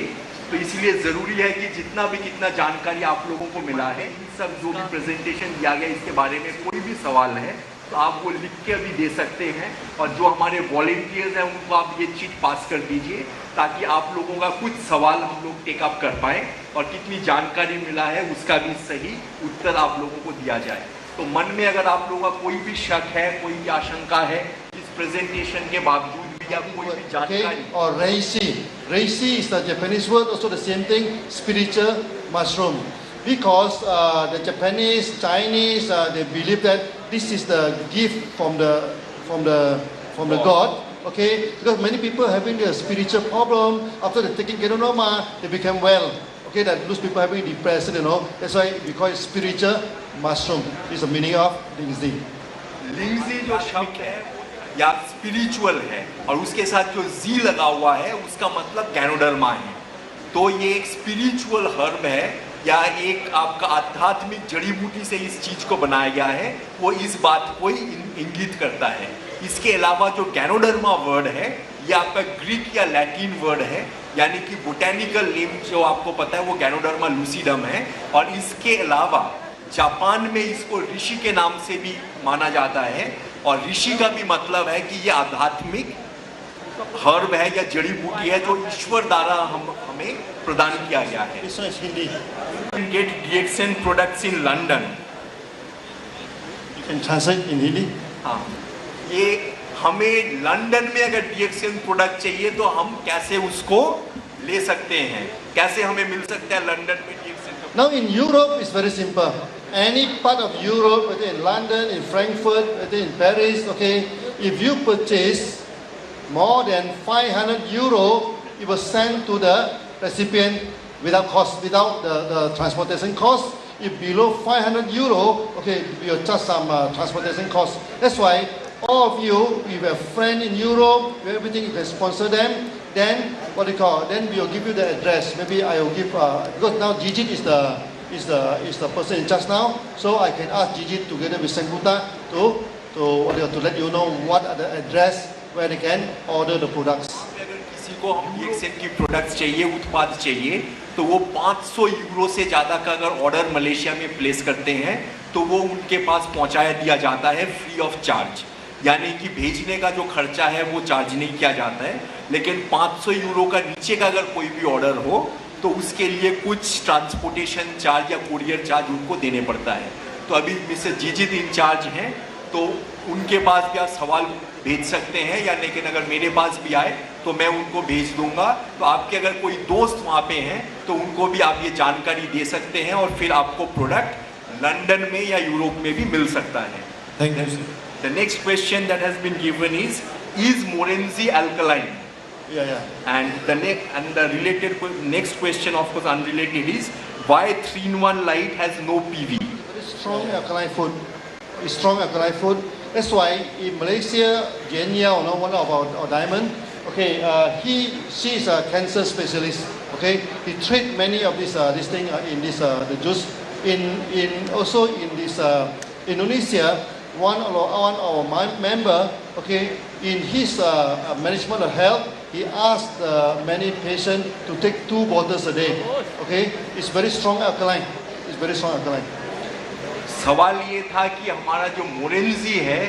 तो इसलिए ज़रूरी है कि जितना भी कितना जानकारी आप लोगों को मिला है, इन सब जो भी प्रेजेंटेशन दिया गया, इसके बारे में कोई भी सवाल है तो आप वो लिख के भी दे सकते हैं, और जो हमारे वॉलंटियर्स हैं उनको आप ये चीज़ पास कर दीजिए, ताकि आप लोगों का कुछ सवाल हम लोग टेकअप कर पाएँ, और कितनी जानकारी मिला है उसका भी सही उत्तर आप लोगों को दिया जाए। तो मन में अगर आप लोगों का कोई भी शक है, कोई भी आशंका है, इस प्रेजेंटेशन के बावजूद भी, या कोई भी जानकारी, Or reishi. Reishi is the Japanese word, also the same thing, spiritual mushroom. Because the Japanese, Chinese, they believe that this is the gift from the God. Okay, because many people having a spiritual problem after they taking Kenonoma, they become well. Okay, that those people having depression, that's why we call it spiritual mushroom. This is the meaning of Lingzi. लिंगजी जो शब्द है या spiritual है, और उसके साथ जो जी लगा हुआ है उसका मतलब गैनोडर्मा है। तो ये एक स्पिरिचुअल हर्ब है, या एक आपका आध्यात्मिक जड़ी बूटी से इस चीज को बनाया गया है, वो इस बात को ही इंगित करता है। इसके अलावा जो गैनोडर्मा वर्ड है, ये आपका ग्रीक या लैटिन वर्ड है, यानी कि बोटेनिकल नेम जो आपको पता है वो गैनोडर्मा लूसिडम है। और इसके अलावा जापान में इसको ऋषि के नाम से भी माना जाता है, और ऋषि का भी मतलब है कि ये आध्यात्मिक हर्ब है या जड़ी बूटी है जो ईश्वर द्वारा हमें प्रदान किया गया है। This one is Hindi. Get DXN products in London. You can translate in Hindi. हाँ, ये हमें लंदन में अगर DXN प्रोडक्ट चाहिए तो हम कैसे उसको ले सकते हैं, कैसे हमें मिल सकता है लंदन में DXN? Now in Europe, it's very simple. Any part of Europe, whether in London, in Frankfurt, whether in Paris, okay, if you purchase more than 500 euro, it was sent to the recipient without cost, without the transportation cost. If below 500 euro, okay, we will charge some transportation cost. That's why all of you, if you have a friend in Europe, everything, you can sponsor them. Then what do you call? Then we will give you the address. Maybe I will give because now Gigi is the person in charge now. So I can ask Gigi together with Senguta to let you know what are the address where they can order the products. अगर किसी को हम DXN की products चाहिए, उत्पाद चाहिए, तो वो 500 यूरो से ज़्यादा का अगर ऑर्डर मलेशिया में प्लेस करते हैं तो वो उनके पास पहुंचाया दिया जाता है फ्री ऑफ चार्ज। यानी कि भेजने का जो खर्चा है वो चार्ज नहीं किया जाता है, लेकिन 500 यूरो का नीचे का अगर कोई भी ऑर्डर हो तो उसके लिए कुछ ट्रांसपोर्टेशन चार्ज या कुरियर चार्ज उनको देने पड़ता है। तो अभी मिस्टर जीजित इंचार्ज हैं, तो उनके पास भी आप सवाल भेज सकते हैं, या लेकिन अगर मेरे पास भी आए तो मैं उनको भेज दूंगा। तो आपके अगर कोई दोस्त वहाँ पे हैं तो उनको भी आप ये जानकारी दे सकते हैं, और फिर आपको प्रोडक्ट लंदन में या यूरोप में भी मिल सकता है। Thank you. The next question that has been given is Morenzi alkaline? Yeah. And the next question, of course unrelated, is why 3-in-1 light has no PV? Very strong alkaline food. It's strong alkaline food. That's why in Malaysia, Jen Yao, one of our diamond, okay, she is a cancer specialist. Okay, he treat many of this thing in this the juice. Also in this Indonesia, one of our member, okay, in his management of health, he asked many patients to take 2 bottles a day. Okay, it's very strong alkaline. It's very strong alkaline. सवाल ये था कि हमारा जो मोरेंजी है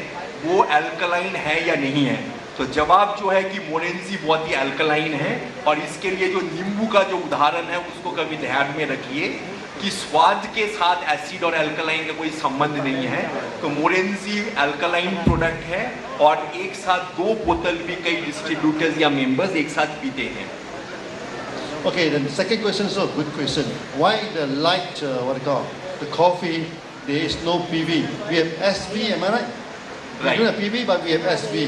वो alkaline है या नहीं है। तो जवाब जो है कि मोरेंजी बहुत ही अल्कलाइन है, और इसके लिए जो नींबू का जो उदाहरण है उसको कभी ध्यान में रखिए कि स्वाद के साथ एसिड और अल्कलाइन का कोई संबंध नहीं है। तो मोरेंजी अल्कलाइन प्रोडक्ट है, और एक साथ 2 बोतल भी कई डिस्ट्रीब्यूटर्स या मेंबर्स एक साथ पीते हैं। Okay, then the second question is a good question. Why the light, the coffee, there is no PV? We have SV, am I right? Right. We don't have PV, but we have SV.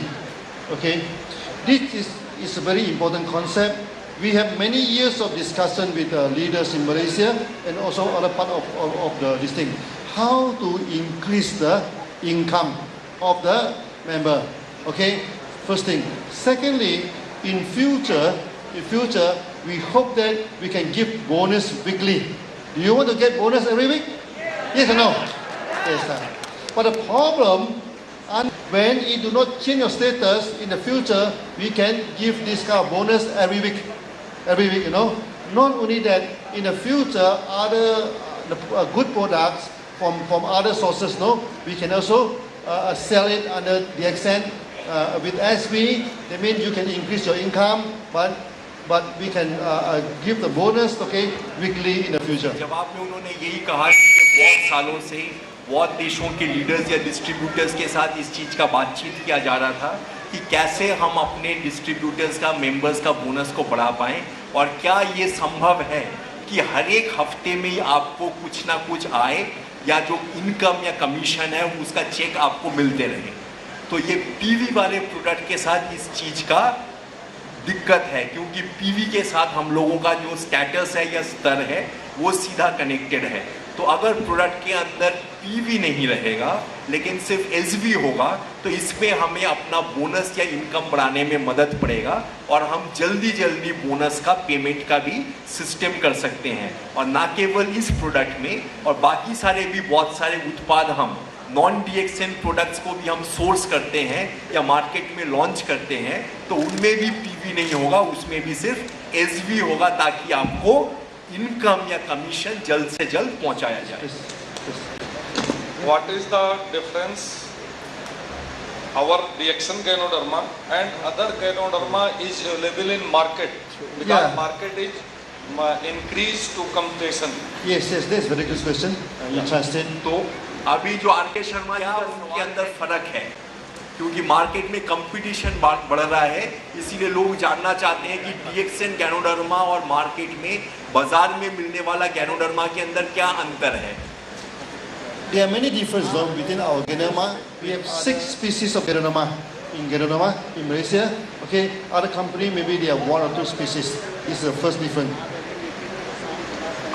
Okay, this is a very important concept. We have many years of discussion with leaders in Malaysia and also other part of this thing. How to increase the income of the member? Okay, first thing. Secondly, in future, we hope that we can give bonus weekly. Do you want to get bonus every week? Yes or no? Yes, sir. But the problem, when you do not change your status in the future, we can give this kind of bonus every week. Every week, Not only that, in the future, other good products from other sources, we can also sell it under the accent with SV. That means you can increase your income, but we can give the bonus, okay, weekly in the future. जवाब में उन्होंने यही कहा कि बहुत सालों से बहुत देशों के लीडर्स या डिस्ट्रीब्यूटर्स के साथ इस चीज़ का बातचीत किया जा रहा था कि कैसे हम अपने डिस्ट्रीब्यूटर्स का, मेंबर्स का बोनस को बढ़ा पाएं, और क्या ये संभव है कि हर एक हफ्ते में ही आपको कुछ ना कुछ आए, या जो इनकम या कमीशन है उसका चेक आपको मिलते रहे। तो ये पीवी वाले प्रोडक्ट के साथ इस चीज़ का दिक्कत है, क्योंकि पीवी के साथ हम लोगों का जो स्टेटस है या स्तर है वो सीधा कनेक्टेड है। तो अगर प्रोडक्ट के अंदर पीवी नहीं रहेगा लेकिन सिर्फ एसवी होगा, तो इसमें हमें अपना बोनस या इनकम बढ़ाने में मदद पड़ेगा, और हम जल्दी बोनस का पेमेंट का भी सिस्टम कर सकते हैं। और ना केवल इस प्रोडक्ट में, और बाकी सारे भी बहुत सारे उत्पाद हम नॉन डीएक्सएन प्रोडक्ट्स को भी हम सोर्स करते हैं या मार्केट में लॉन्च करते हैं, तो उनमें भी पीवी नहीं होगा, उसमें भी सिर्फ एसवी होगा, ताकि आपको इनकम या कमीशन जल्द से जल्द पहुंचाया जाए। What is the difference our DXN Gynoderma and other Gynoderma is available in market, because Yeah. market is increased to competition. Yes, that's a very good question. You translate. तो अभी जो R K. Sharma है उनके अंदर फर्क है, क्योंकि मार्केट में कंपटीशन बढ़ रहा है, इसीलिए लोग जानना चाहते हैं कि डीएक्सएन गैनोडर्मा और मार्केट में बाजार में मिलने वाला गैनोडर्मा के अंदर क्या अंतर है। There are many differences between our Ganoderma. We have 6 species of Ganoderma in Malaysia. Okay, other company maybe they have 1 or 2 species. This is the first difference.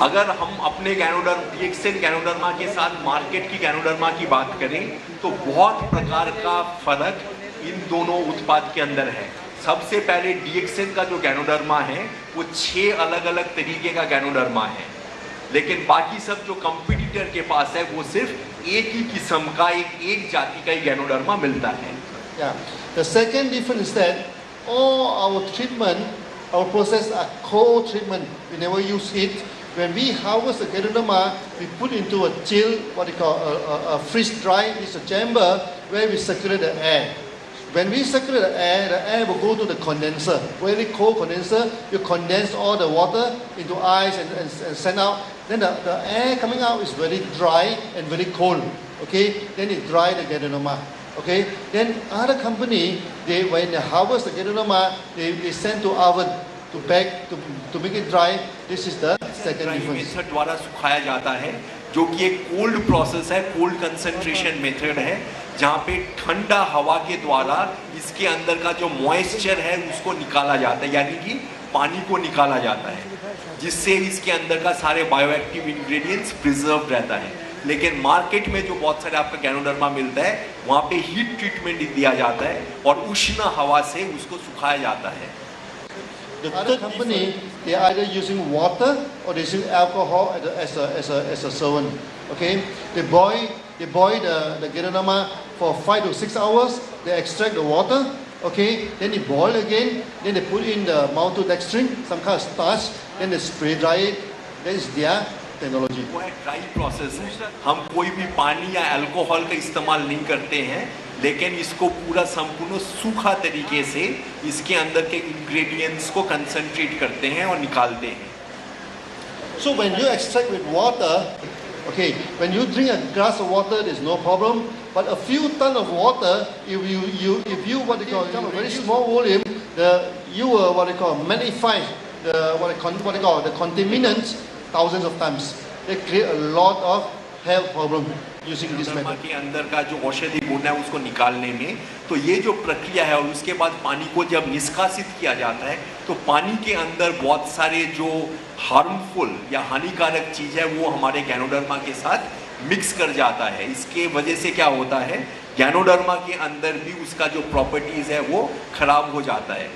अगर हम अपने डीएक्सएन गैनोडर्मा के साथ मार्केट की गैनोडर्मा की बात करें, तो बहुत प्रकार का फर्क इन दोनों उत्पाद के अंदर है। सबसे पहले डीएक्सएन का जो गैनोडर्मा है वो 6 अलग अलग तरीके का गैनोडर्मा है, लेकिन बाकी सब जो कंपटीटर के पास है वो सिर्फ एक ही किस्म का एक जाति का ही गैनोडर्मा मिलता है। Yeah. The second difference is that all our treatment, our process are cold treatment. We never use it. When we harvest the Ganoderma, we put into a chill, what they call a freeze dry. It's a chamber where we circulate the air. When we circulate the air will go to the condenser, very cold condenser. You condense all the water into ice and send out. Then the air coming out is very dry and very cold. Okay, then it dry the Ganoderma. Okay, then other company, when they harvest the Ganoderma, they send to oven to bake to make it dry. This is the second difference. Method द्वारा सुखाया जाता है, जो कि एक cold process है, cold concentration method है, जहाँ पे ठंडा हवा के द्वारा इसके अंदर का जो मॉइस्चर है उसको निकाला जाता है, यानी कि पानी को निकाला जाता है, जिससे इसके अंदर का सारे बायोएक्टिव इंग्रेडिएंट्स प्रिजर्व रहता है। लेकिन मार्केट में जो बहुत सारे आपका गैनोडर्मा मिलता है वहाँ पे हीट ट्रीटमेंट दिया जाता है और उष्ण हवा से उसको सुखाया जाता है। The third company, they are either using water or they using alcohol as a solvent. Okay, they boil the Ganoderma for 5 to 6 hours. They extract the water. Okay, then they boil again. Then they put in the maltodextrin, some kind of starch. Then they spray dry it. That is their technology. वो है dry process है। हम कोई भी पानी या alcohol का इस्तेमाल नहीं करते हैं, लेकिन इसको पूरा संपूर्ण सूखा तरीके से इसके अंदर के इंग्रेडिएंट्स को कंसंट्रेट करते हैं और निकालते हैं। So when you extract with water, okay, when you drink a glass of water, there's no problem. But a few ton of water, if you what they call a very small volume, you what they call magnify what they call the contaminants thousands of times. They create a lot of health problem using this ganoderma method. के अंदर का जो औषधि गुण है उसको निकालने में, तो ये जो प्रक्रिया है और उसके बाद पानी को जब निष्कासित किया जाता है तो पानी के अंदर बहुत सारे जो हार्मफुल या हानिकारक चीज है वो हमारे गैनोडर्मा के साथ मिक्स कर जाता है। इसके वजह से क्या होता है, गैनोडर्मा के अंदर भी उसका जो प्रॉपर्टीज है वो खराब हो जाता है।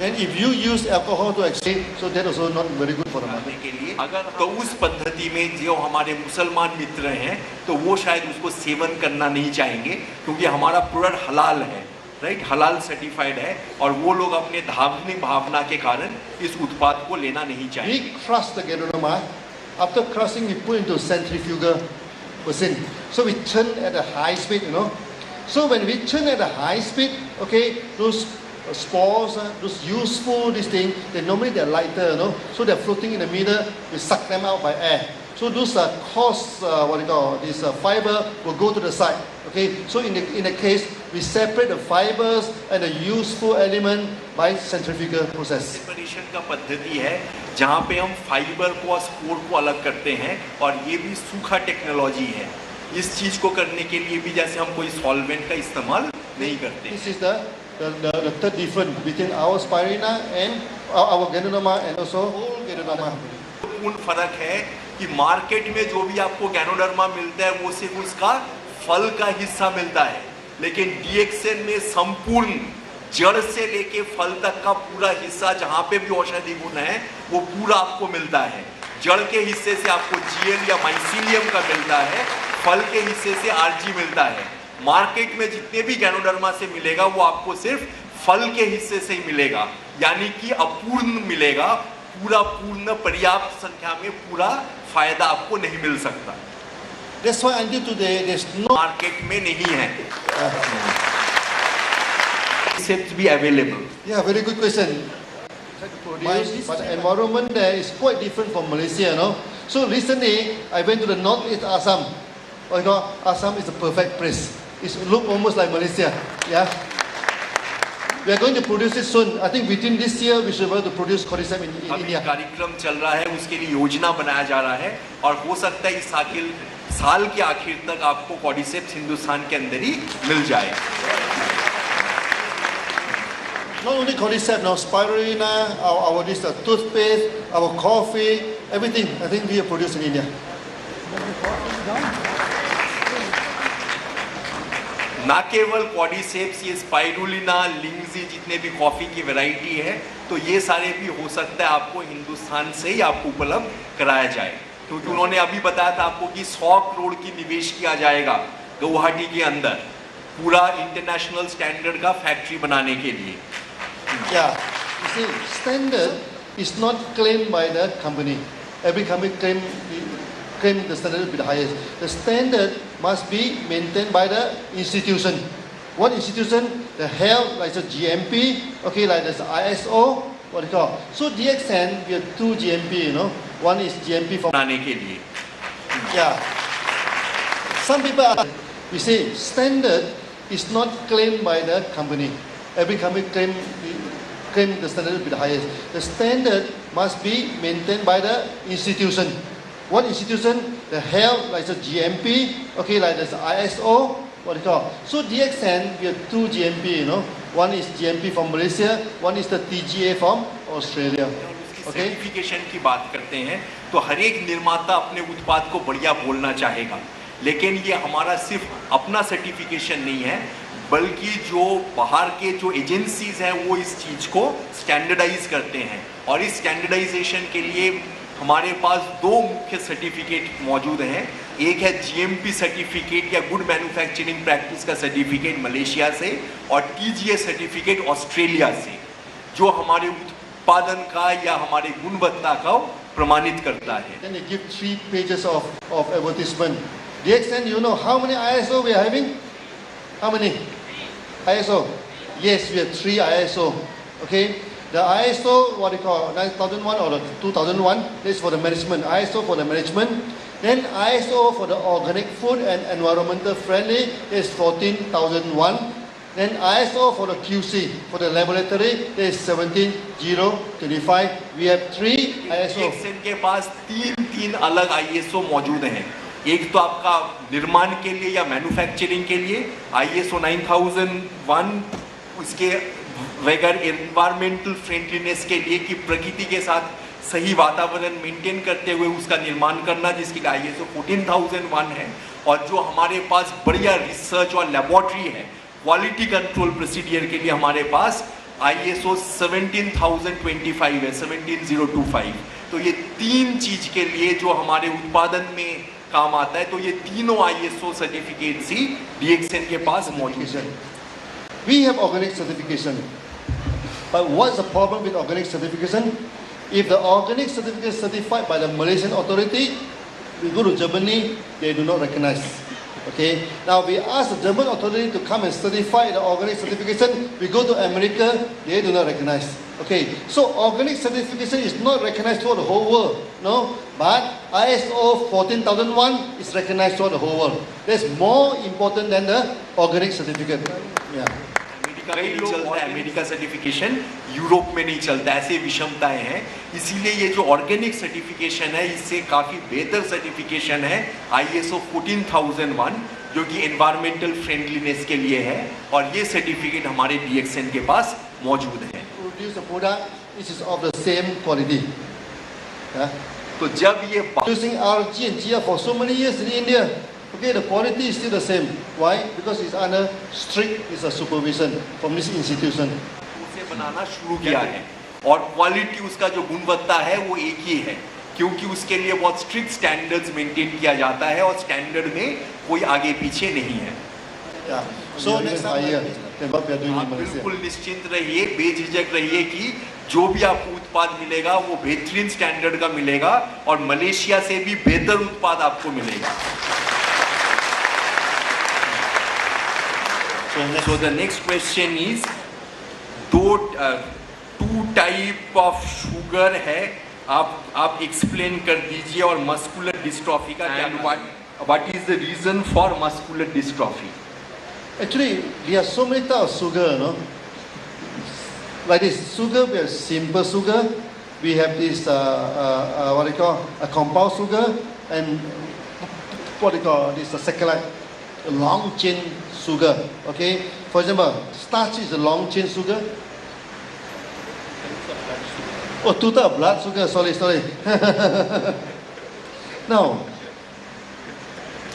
And if you use alcohol to extract, so that also not very good for the करने mother. के लिए अगर तो उस पद्धति में जो हमारे मुसलमान मित्र हैं तो वो शायद उसको सेवन करना नहीं चाहेंगे, क्योंकि हमारा प्रोडक्ट हलाल है, राइट, हलाल सर्टिफाइड है, और वो लोग अपने धार्मिक भावना के कारण इस उत्पाद को लेना नहीं चाहेंगे। We crush the Ganoderma. After crushing, we put into centrifugal machine. So we churn at a high speed, you know. So when we churn at a high speed, okay, those spores, those useful this thing, normally they're lighter, you know. So they're floating in the middle. We suck them out by air. So those coarse, what you call this fiber will go to the side. Okay. So in the case, we separate the fibers and the useful element by centrifugal process. Separation का पद्धति है जहाँ पे हम fibre को और spore को अलग करते हैं, और ये भी सूखा टेक्नोलॉजी है। इस चीज को करने के लिए भी जैसे हम कोई सॉल्वेंट का इस्तेमाल नहीं करते। This is the third difference between our spirulina and our Ganoderma and also whole Ganoderma. पूर्ण फर्क है कि मार्केट में जो भी आपको गैनोडर्मा मिलता है वो सिर्फ उसका फल का हिस्सा मिलता है, लेकिन डीएक्सएन में संपूर्ण जड़ से लेके फल तक का पूरा हिस्सा जहाँ पे भी औषधि गुण है वो पूरा आपको मिलता है। जड़ के हिस्से से आपको जीएल या माइसीलियम का मिलता है, फल के हिस्से से आरजी मिलता है। मार्केट में जितने भी गैनोडर्मा से मिलेगा वो आपको सिर्फ फल के हिस्से से ही मिलेगा, यानी कि अपूर्ण मिलेगा, पूरा पूर्ण पर्याप्त संख्या में पूरा फायदा आपको नहीं मिल सकता। That's why until today there's no market में नहीं है concepts be available. Yeah, very good question. But the environment there is quite different from Malaysia, you know. So recently, I went to the northeast Assam. Oh, you know, Assam is a perfect place. It looks almost like Malaysia. Yeah. We are going to produce it soon. I think within this year, we should be able to produce cordyceps in अभी India. कार्यक्रम चल रहा है, उसके लिए योजना बनाया जा रहा है, और हो सकता है इस साल के आखिर तक आपको कॉर्डिसेप्स हिंदुस्तान के अंदर ही मिल जाए। Not only cordyceps, now spirulina, our this toothpaste, our coffee, everything. I think we are produced in India. ना केवल कॉर्डिसेप्स, ये स्पाइरुलिना, लिंगजी, जितने भी कॉफी की वैरायटी है, तो ये सारे भी हो सकता है आपको हिंदुस्तान से ही आपको उपलब्ध कराया जाए, क्योंकि उन्होंने अभी बताया था आपको कि 100 करोड़ की निवेश किया जाएगा गुवाहाटी के अंदर पूरा इंटरनेशनल स्टैंडर्ड का फैक्ट्री बनाने के लिए। Yeah, you see, standard is not claimed by the company. Every company claim the standard will be the highest. The standard must be maintained by the institution. What institution? The health, like the GMP, okay, like there's ISO, what do you call? So DXN, we have 2 GMP, you know. One is GMP for बनाने के लिए। yeah. Some people are, we say standard is not claimed by the company. Every company claim the standard will be the highest. The standard must be maintained by the institution. What institution? The health, like the GMP, okay, like there's ISO, what do you call? So DXN, we have 2 GMP, you know. One is GMP from Malaysia, one is the TGA from Australia. और उसकी Okay? Certification की बात करते हैं तो हर एक निर्माता अपने उत्पाद को बढ़िया बोलना चाहेगा, लेकिन ये हमारा सिर्फ अपना सर्टिफिकेशन नहीं है, बल्कि जो बाहर के जो एजेंसीज हैं वो इस चीज़ को स्टैंडर्डाइज करते हैं, और इस स्टैंडर्डाइजेशन के लिए हमारे पास दो मुख्य सर्टिफिकेट मौजूद हैं। एक है जीएमपी सर्टिफिकेट या गुड मैन्युफैक्चरिंग प्रैक्टिस का सर्टिफिकेट मलेशिया से, और टीजीए सर्टिफिकेट ऑस्ट्रेलिया से, जो हमारे उत्पादन का या हमारे गुणवत्ता का प्रमाणित करता है। Then they give 3 pages of advertisement. DXN, you know how many ISO we are having? How many? ISO? Yes, we have 3 ISO. Okay? The ISO, what do you call, 9001 or the 2001, this is for the management. ISO for the management. Then ISO for the organic food and environmental friendly is 14001. Then ISO for the QC, for the laboratory, is 17025. We have 3 ISO. DXN के पास तीन अलग ISO मौजूद हैं। एक तो आपका निर्माण के लिए या मैन्युफैक्चरिंग के लिए ISO 9001, उसके वगैर एनवायरमेंटल फ्रेंडलीनेस के लिए कि प्रकृति के साथ सही वातावरण मेंटेन करते हुए उसका निर्माण करना, जिसके लिए ISO 14001 है। और जो हमारे पास बढ़िया रिसर्च और लेबोरेटरी है क्वालिटी कंट्रोल प्रोसीडियर के लिए, हमारे पास ISO 17025 है, 17025। तो ये 3 चीज के लिए जो हमारे उत्पादन में काम आता है, तो ये तीनों ISO सर्टिफिकेट्स ही DXN के पास मौजूद है। We have organic certification. But what's the problem with organic certification? If the organic certificate is certified by the Malaysian authority, we go to Germany, they do not recognize. Okay? Now we ask the German authority to come and certify the organic certification. We go to America, they do not recognize. Okay? So organic certification is not recognized throughout the whole world. No? But ISO 14001 is recognized throughout the whole world. That's more important than the organic certificate. Yeah. कई लोग चलता है America certification, Europe में नहीं चलता, ऐसे विषमताएं हैं। इसीलिए ये जो ऑर्गेनिक सर्टिफिकेशन है, इससे काफ़ी बेहतर सर्टिफिकेशन है ISO 14001, जो कि एनवायरमेंटल फ्रेंडलीनेस के लिए है, और ये सर्टिफिकेट हमारे DXN के पास मौजूद है। Produce a product which is of the same quality. Yeah. तो जब ये Using RG and GR for so many years in India. Okay, the quality is still the same. Why? Because it's under strict supervision from this institution. उसे बनाना शुरू किया है, और quality उसका जो गुणवत्ता है वो एक ही है, क्योंकि उसके लिए बहुत स्ट्रिक्ट स्टैंडर्ड्स मेंटेन किया जाता है, और स्टैंडर्ड में कोई आगे पीछे नहीं है। Yeah. So next time, what we are doing आप in Malaysia. बिल्कुल निश्चिंत रहिए, बेझिझक रहिए कि जो भी आपको उत्पाद मिलेगा वो बेहतरीन स्टैंडर्ड का मिलेगा, और मलेशिया से भी बेहतर उत्पाद आपको मिलेगा। So the next question is, दो 2 टाइप ऑफ शुगर है, आप एक्सप्लेन कर दीजिए, और मस्कुलर डिस्ट्रॉफी का क्या, what is the reason for muscular dystrophy? Actually, there are so many types of sugar, no? Like this sugar, we have simple sugar. We have this what do you call a compound sugar, and what do you call this saccharide, a long chain sugar. Okay. For example, starch is a long chain sugar. Oh, 2 types of blood sugar. Sorry. Now,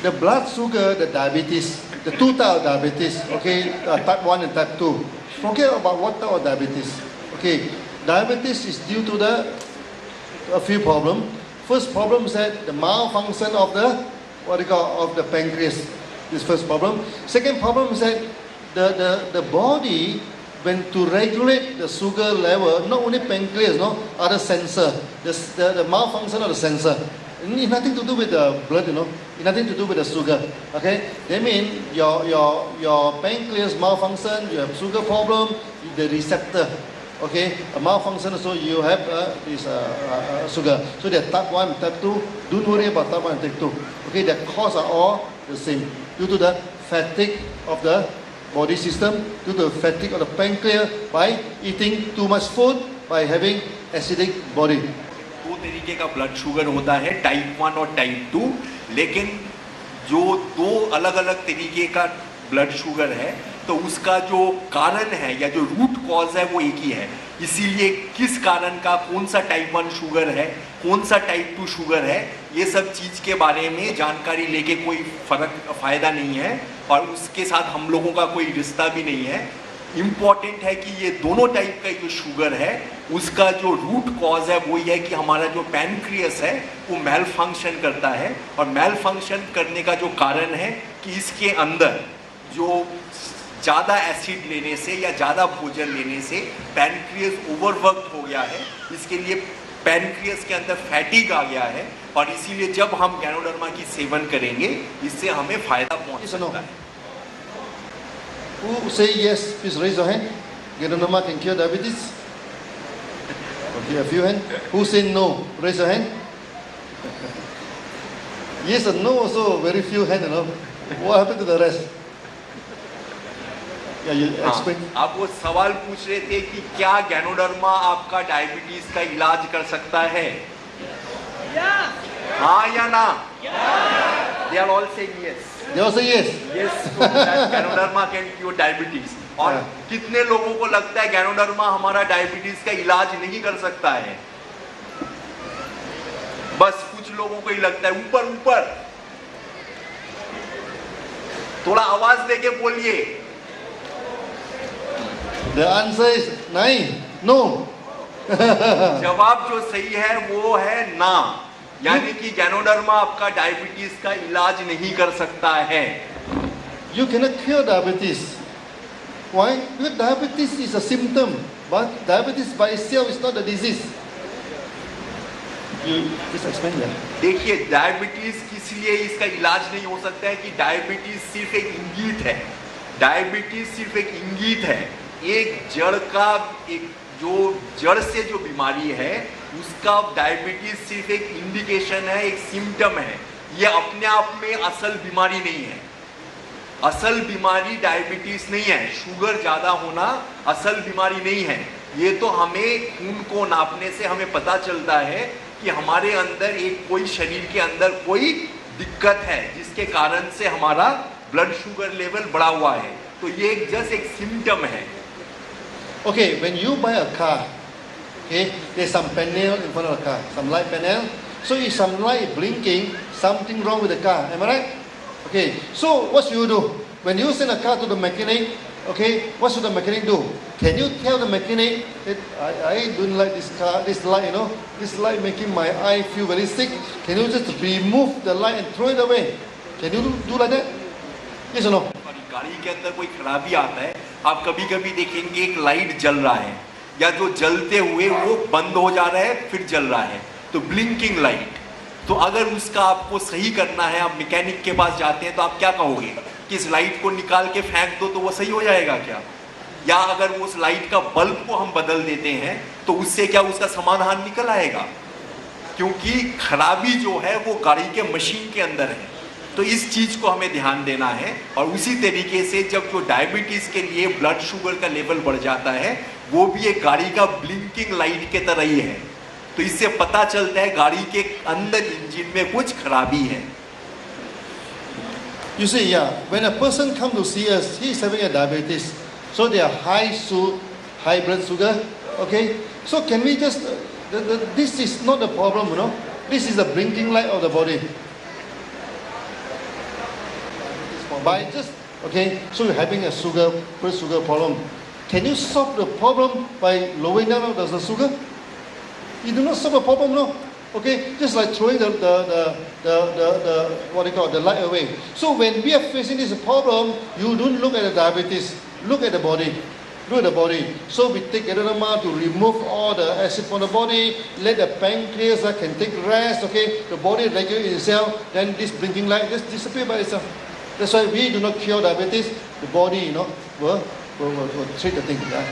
the blood sugar, the diabetes, the 2 types of diabetes, okay, type 1 and type 2. Forget about what type of diabetes. Okay, diabetes is due to a few problems. First problem is that the malfunction of the of the pancreas. This first problem. Second problem is that the body, when to regulate the sugar level, not only pancreas, no, other sensor, the malfunction of the sensor. It has nothing to do with the blood, you know. It nothing to do with the sugar. Okay? That means your pancreas malfunction, you have sugar problem, the receptor. Okay? A malfunction, so you have this sugar. So they are type 1, type 2. Don't worry about type 1 and type 2. Okay? The cause are all the same. Due to the fatigue of the body system, due to the fatigue of the pancreas by eating too much food, by having acidic body. दो तरीके का blood sugar होता है, type 1 और type 2, लेकिन जो दो अलग अलग तरीके का ब्लड शुगर है, तो उसका जो कारण है या जो रूट कॉज है वो एक ही है। इसीलिए किस कारण का कौन सा टाइप 1 शुगर है, कौन सा टाइप 2 शुगर है, ये सब चीज़ के बारे में जानकारी लेके कोई फ़ायदा नहीं है और उसके साथ हम लोगों का कोई रिश्ता भी नहीं है। इम्पॉर्टेंट है कि ये दोनों टाइप का जो शुगर है उसका जो रूट कॉज है वो ये है कि हमारा जो पैनक्रियस है वो मेल फंक्शन करता है, और मेल फंक्शन करने का जो कारण है कि इसके अंदर जो ज़्यादा एसिड लेने से या ज़्यादा भोजन लेने से पैनक्रियस ओवरवर्क हो गया है, इसके लिए पैनक्रियस के अंदर फैटिग आ गया है, और इसीलिए जब हम गैनोडर्मा की सेवन करेंगे इससे हमें फायदा पहुंच सकता है। Who say yes? Please raise your hand. Ganoderma can cure diabetes. Okay, a few hands. Who say no? Raise your hand. Yes and no also very few hands. You know. What happened to the rest? Yeah, you explain. आप वो सवाल पूछ रहे थे कि क्या ganoderma आपका diabetes का इलाज कर सकता है? हाँ या ना? They are all saying yes. They all say yes. Yes, so that ganoderma can cure diabetes. और कितने लोगों को लगता है गैनोडर्मा हमारा डायबिटीज का इलाज नहीं कर सकता है? बस कुछ लोगों को ही लगता है। ऊपर ऊपर थोड़ा आवाज देके बोलिए। The answer is nahi, no. जवाब जो सही है वो है ना, यानी कि गैनोडर्मा आपका डायबिटीज का इलाज नहीं कर सकता है। You cannot cure diabetes. Why? Because diabetes is a symptom, but diabetes by itself is not a disease. You just explain that. देखिए, डायबिटीज किस लिए इसका इलाज नहीं हो सकता है कि डायबिटीज सिर्फ एक इंगित है। डायबिटीज सिर्फ एक इंगित है, एक जड़ का, एक जो जड़ से जो बीमारी है उसका डायबिटीज सिर्फ एक इंडिकेशन है, एक सिम्टम है। ये अपने आप में असल बीमारी नहीं है। असल बीमारी डायबिटीज नहीं है, शुगर ज़्यादा होना असल बीमारी नहीं है। ये तो हमें खून को नापने से हमें पता चलता है कि हमारे अंदर एक कोई शरीर के अंदर कोई दिक्कत है जिसके कारण से हमारा ब्लड शुगर लेवल बढ़ा हुआ है। तो ये जस्ट एक सिम्टम है। Okay, when you buy a car, okay, there's some panel in front of the car, some light panel. So if some light blinking, something wrong with the car. Am I right? Okay. So what should you do when you send a car to the mechanic? Okay, what should the mechanic do? Can you tell the mechanic that I don't like this car, this light, you know, this light making my eye feel very sick. Can you just remove the light and throw it away? Can you do like that? Yes or no? गाड़ी के अंदर कोई खराबी आता है, आप कभी कभी देखेंगे एक लाइट जल रहा है या जो जलते हुए वो बंद हो जा रहा है फिर जल रहा है, तो ब्लिंकिंग लाइट। तो अगर उसका आपको सही करना है, आप मैकेनिक के पास जाते हैं तो आप क्या कहोगे कि इस लाइट को निकाल के फेंक दो तो वो सही हो जाएगा क्या? या अगर उस लाइट का बल्ब को हम बदल देते हैं तो उससे क्या उसका समाधान निकल आएगा? क्योंकि खराबी जो है वो गाड़ी के मशीन के अंदर है। तो इस चीज को हमें ध्यान देना है। और उसी तरीके से जब जो डायबिटीज के लिए ब्लड शुगर का लेवल बढ़ जाता है वो भी एक गाड़ी का ब्लिंकिंग लाइट के तरह ही है। तो इससे पता चलता है गाड़ी के अंदर इंजन में कुछ खराबी है। You see, yeah, when a person come to see us, he is having a diabetes, so they are high blood sugar. Okay, so can we just this is not the problem, you know. This is the blinking light of the body. By just okay, so you're having a blood sugar problem. Can you solve the problem by lowering down the sugar? You do not solve the problem, no. Okay, just like throwing the what do you call it, the light away. So when we are facing this problem, you don't look at the diabetes, look at the body. Look at the body. So we take Ganoderma to remove all the acid from the body, let the pancreas can take rest, okay, the body regulate itself, then this blinking light just disappear by itself. That's why we do not cure diabetes. The body, you know, will treat the thing. Yeah.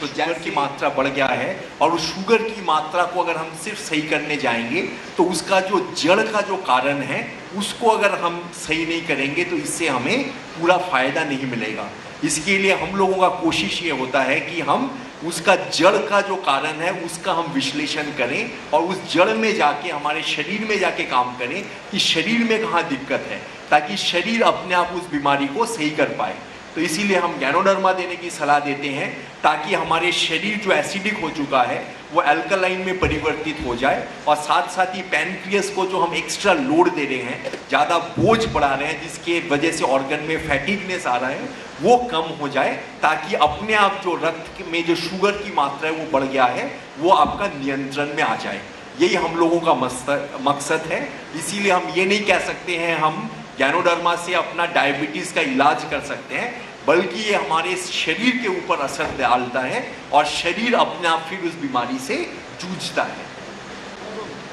तो sugar की मात्रा बढ़ गया है और उस sugar की मात्रा को अगर हम सिर्फ सही करने जाएंगे तो उसका जो जड़ का जो कारण है उसको अगर हम सही नहीं करेंगे तो इससे हमें पूरा फायदा नहीं मिलेगा। इसके लिए हम लोगों का कोशिश ये होता है कि हम उसका जड़ का जो कारण है उसका हम विश्लेषण करें और उस जड़ में जाके हमारे शरीर में जाके काम करें कि शरीर में कहाँ दिक्कत है, ताकि शरीर अपने आप उस बीमारी को सही कर पाए। तो इसीलिए हम गैनोडर्मा देने की सलाह देते हैं ताकि हमारे शरीर जो एसिडिक हो चुका है वो अल्कलाइन में परिवर्तित हो जाए, और साथ साथ ही पैनक्रियस को जो हम एक्स्ट्रा लोड दे रहे हैं, ज़्यादा बोझ बढ़ा रहे हैं जिसके वजह से ऑर्गन में फैटिगनेस आ रहा है, वो कम हो जाए, ताकि अपने आप जो रक्त में जो शुगर की मात्रा है वो बढ़ गया है वो आपका नियंत्रण में आ जाए। यही हम लोगों का मकसद है। इसीलिए हम ये नहीं कह सकते हैं हम गैनोडर्मा से अपना डायबिटीज़ का इलाज कर सकते हैं, बल्कि ये हमारे शरीर के ऊपर असर डालता है और शरीर अपने आप फिर उस बीमारी से जूझता है।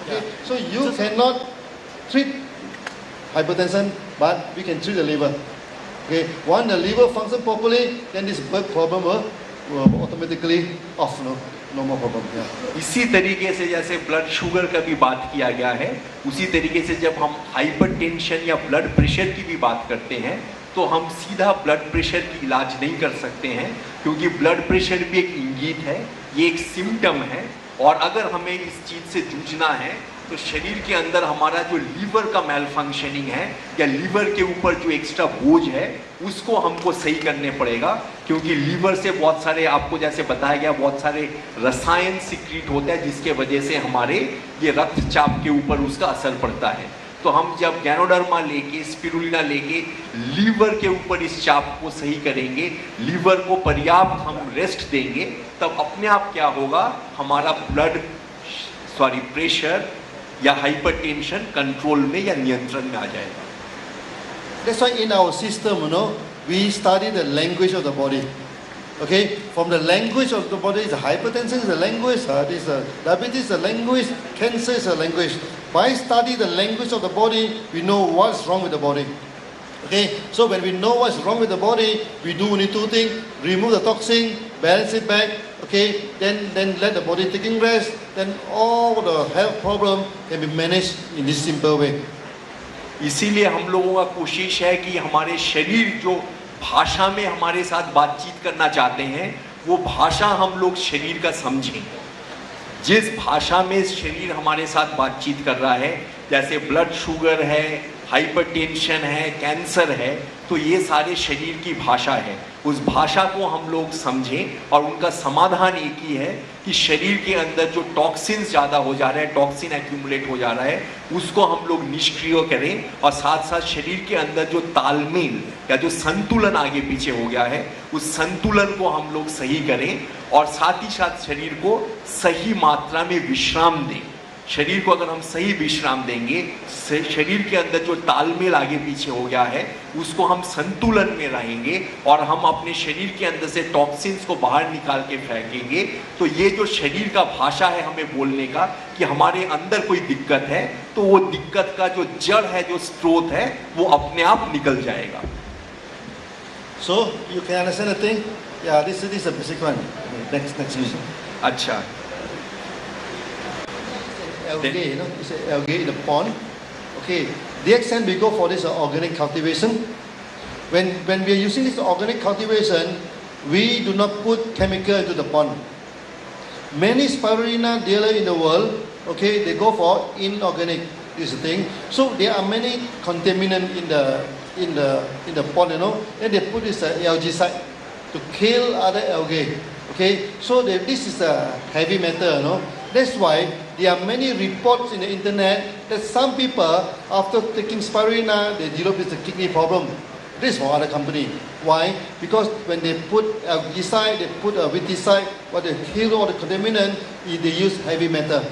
Okay, so you cannot treat hypertension, but we can treat the liver. Okay, once the liver function properly, then this blood problem will automatically off. No more problem. Yeah. इसी तरीके से जैसे ब्लड शुगर का भी बात किया गया है, उसी तरीके से जब हम हाइपरटेंशन या ब्लड प्रेशर की भी बात करते हैं तो हम सीधा ब्लड प्रेशर की इलाज नहीं कर सकते हैं, क्योंकि ब्लड प्रेशर भी एक इंगित है, ये एक सिम्टम है। और अगर हमें इस चीज़ से जूझना है तो शरीर के अंदर हमारा जो लीवर का मेल फंक्शनिंग है या लीवर के ऊपर जो एक्स्ट्रा बोझ है उसको हमको सही करने पड़ेगा, क्योंकि लीवर से बहुत सारे, आपको जैसे बताया गया, बहुत सारे रसायन सिक्रीट होते हैं जिसके वजह से हमारे ये रक्तचाप के ऊपर उसका असर पड़ता है। तो हम जब गैनोडर्मा लेके, स्पिरुलिना लेके लीवर के ऊपर इस चाप को सही करेंगे, लीवर को पर्याप्त हम रेस्ट देंगे, तब अपने आप क्या होगा, हमारा प्रेशर या हाइपरटेंशन कंट्रोल में या नियंत्रण में आ जाएगा। That's why in our system, we study the language of the body. Okay, from the language of the body, the hypertension is a language, this diabetes is a language, cancer is a language. By study the language of the body, we know what's wrong with the body. Okay, so when we know what's wrong with the body, we do only two things: remove the toxin, balance it back. Okay, then let the body taking rest. Then all the health problem can be managed in this simple way. इसीलिए हम लोगों का कोशिश है कि हमारे शरीर जो भाषा में हमारे साथ बातचीत करना चाहते हैं वो भाषा हम लोग शरीर का समझें। जिस भाषा में शरीर हमारे साथ बातचीत कर रहा है, जैसे ब्लड शुगर है, हाइपरटेंशन है, कैंसर है, तो ये सारे शरीर की भाषा है। उस भाषा को हम लोग समझें और उनका समाधान एक ही है कि शरीर के अंदर जो टॉक्सिन्स ज़्यादा हो जा रहा है, टॉक्सिन एक्यूमुलेट हो जा रहा है, उसको हम लोग निष्क्रिय करें, और साथ साथ शरीर के अंदर जो तालमेल या जो संतुलन आगे पीछे हो गया है उस संतुलन को हम लोग सही करें, और साथ ही साथ शरीर को सही मात्रा में विश्राम दें। शरीर को अगर हम सही विश्राम देंगे, शरीर के अंदर जो तालमेल आगे पीछे हो गया है उसको हम संतुलन में रहेंगे और हम अपने शरीर के अंदर से टॉक्सिन्स को बाहर निकाल के फेंकेंगे, तो ये जो शरीर का भाषा है हमें बोलने का कि हमारे अंदर कोई दिक्कत है, तो वो दिक्कत का जो जड़ है, जो स्रोत है, वो अपने आप निकल जाएगा। So you can understand the thing? Yeah, this is a basic one. Next vision. अच्छा, Algae, it's an algae in the pond. Okay, the extent we go for this organic cultivation. When we are using this organic cultivation, we do not put chemical into the pond. Many spirulina dealer in the world, okay, they go for inorganic. This thing. So there are many contaminants in the pond, Then they put this algicide to kill other algae. Okay, so this is a heavy metal, That's why there are many reports in the internet that some people, after taking spirulina, they develop this kidney problem. This is for other company. Why? Because when they put algicide, they put viticide, what they kill all the contaminant, they use heavy metal.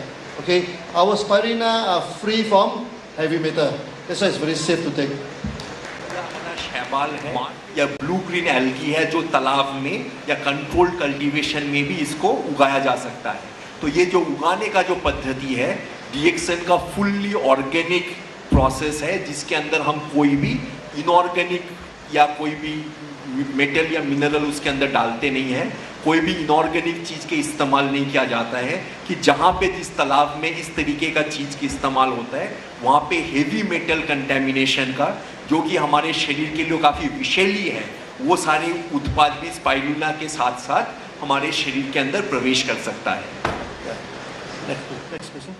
Okay, our spirulina are free from heavy metal. That's why it's very safe to take. शैवाल है या blue green algae है जो तालाब में या controlled cultivation में भी इसको उगाया जा सकता है। तो ये जो उगाने का जो पद्धति है, डीएक्सएन का फुल्ली ऑर्गेनिक प्रोसेस है, जिसके अंदर हम कोई भी इनऑर्गेनिक या कोई भी मेटल या मिनरल उसके अंदर डालते नहीं हैं, कोई भी इनऑर्गेनिक चीज़ के इस्तेमाल नहीं किया जाता है। कि जहाँ पे जिस तालाब में इस तरीके का चीज़ के इस्तेमाल होता है वहाँ पे हेवी मेटल कंटेमिनेशन का, जो कि हमारे शरीर के लिए काफ़ी विषैली है, वो सारे उत्पाद भी स्पाइरुलिना के साथ साथ हमारे शरीर के अंदर प्रवेश कर सकता है। Next question.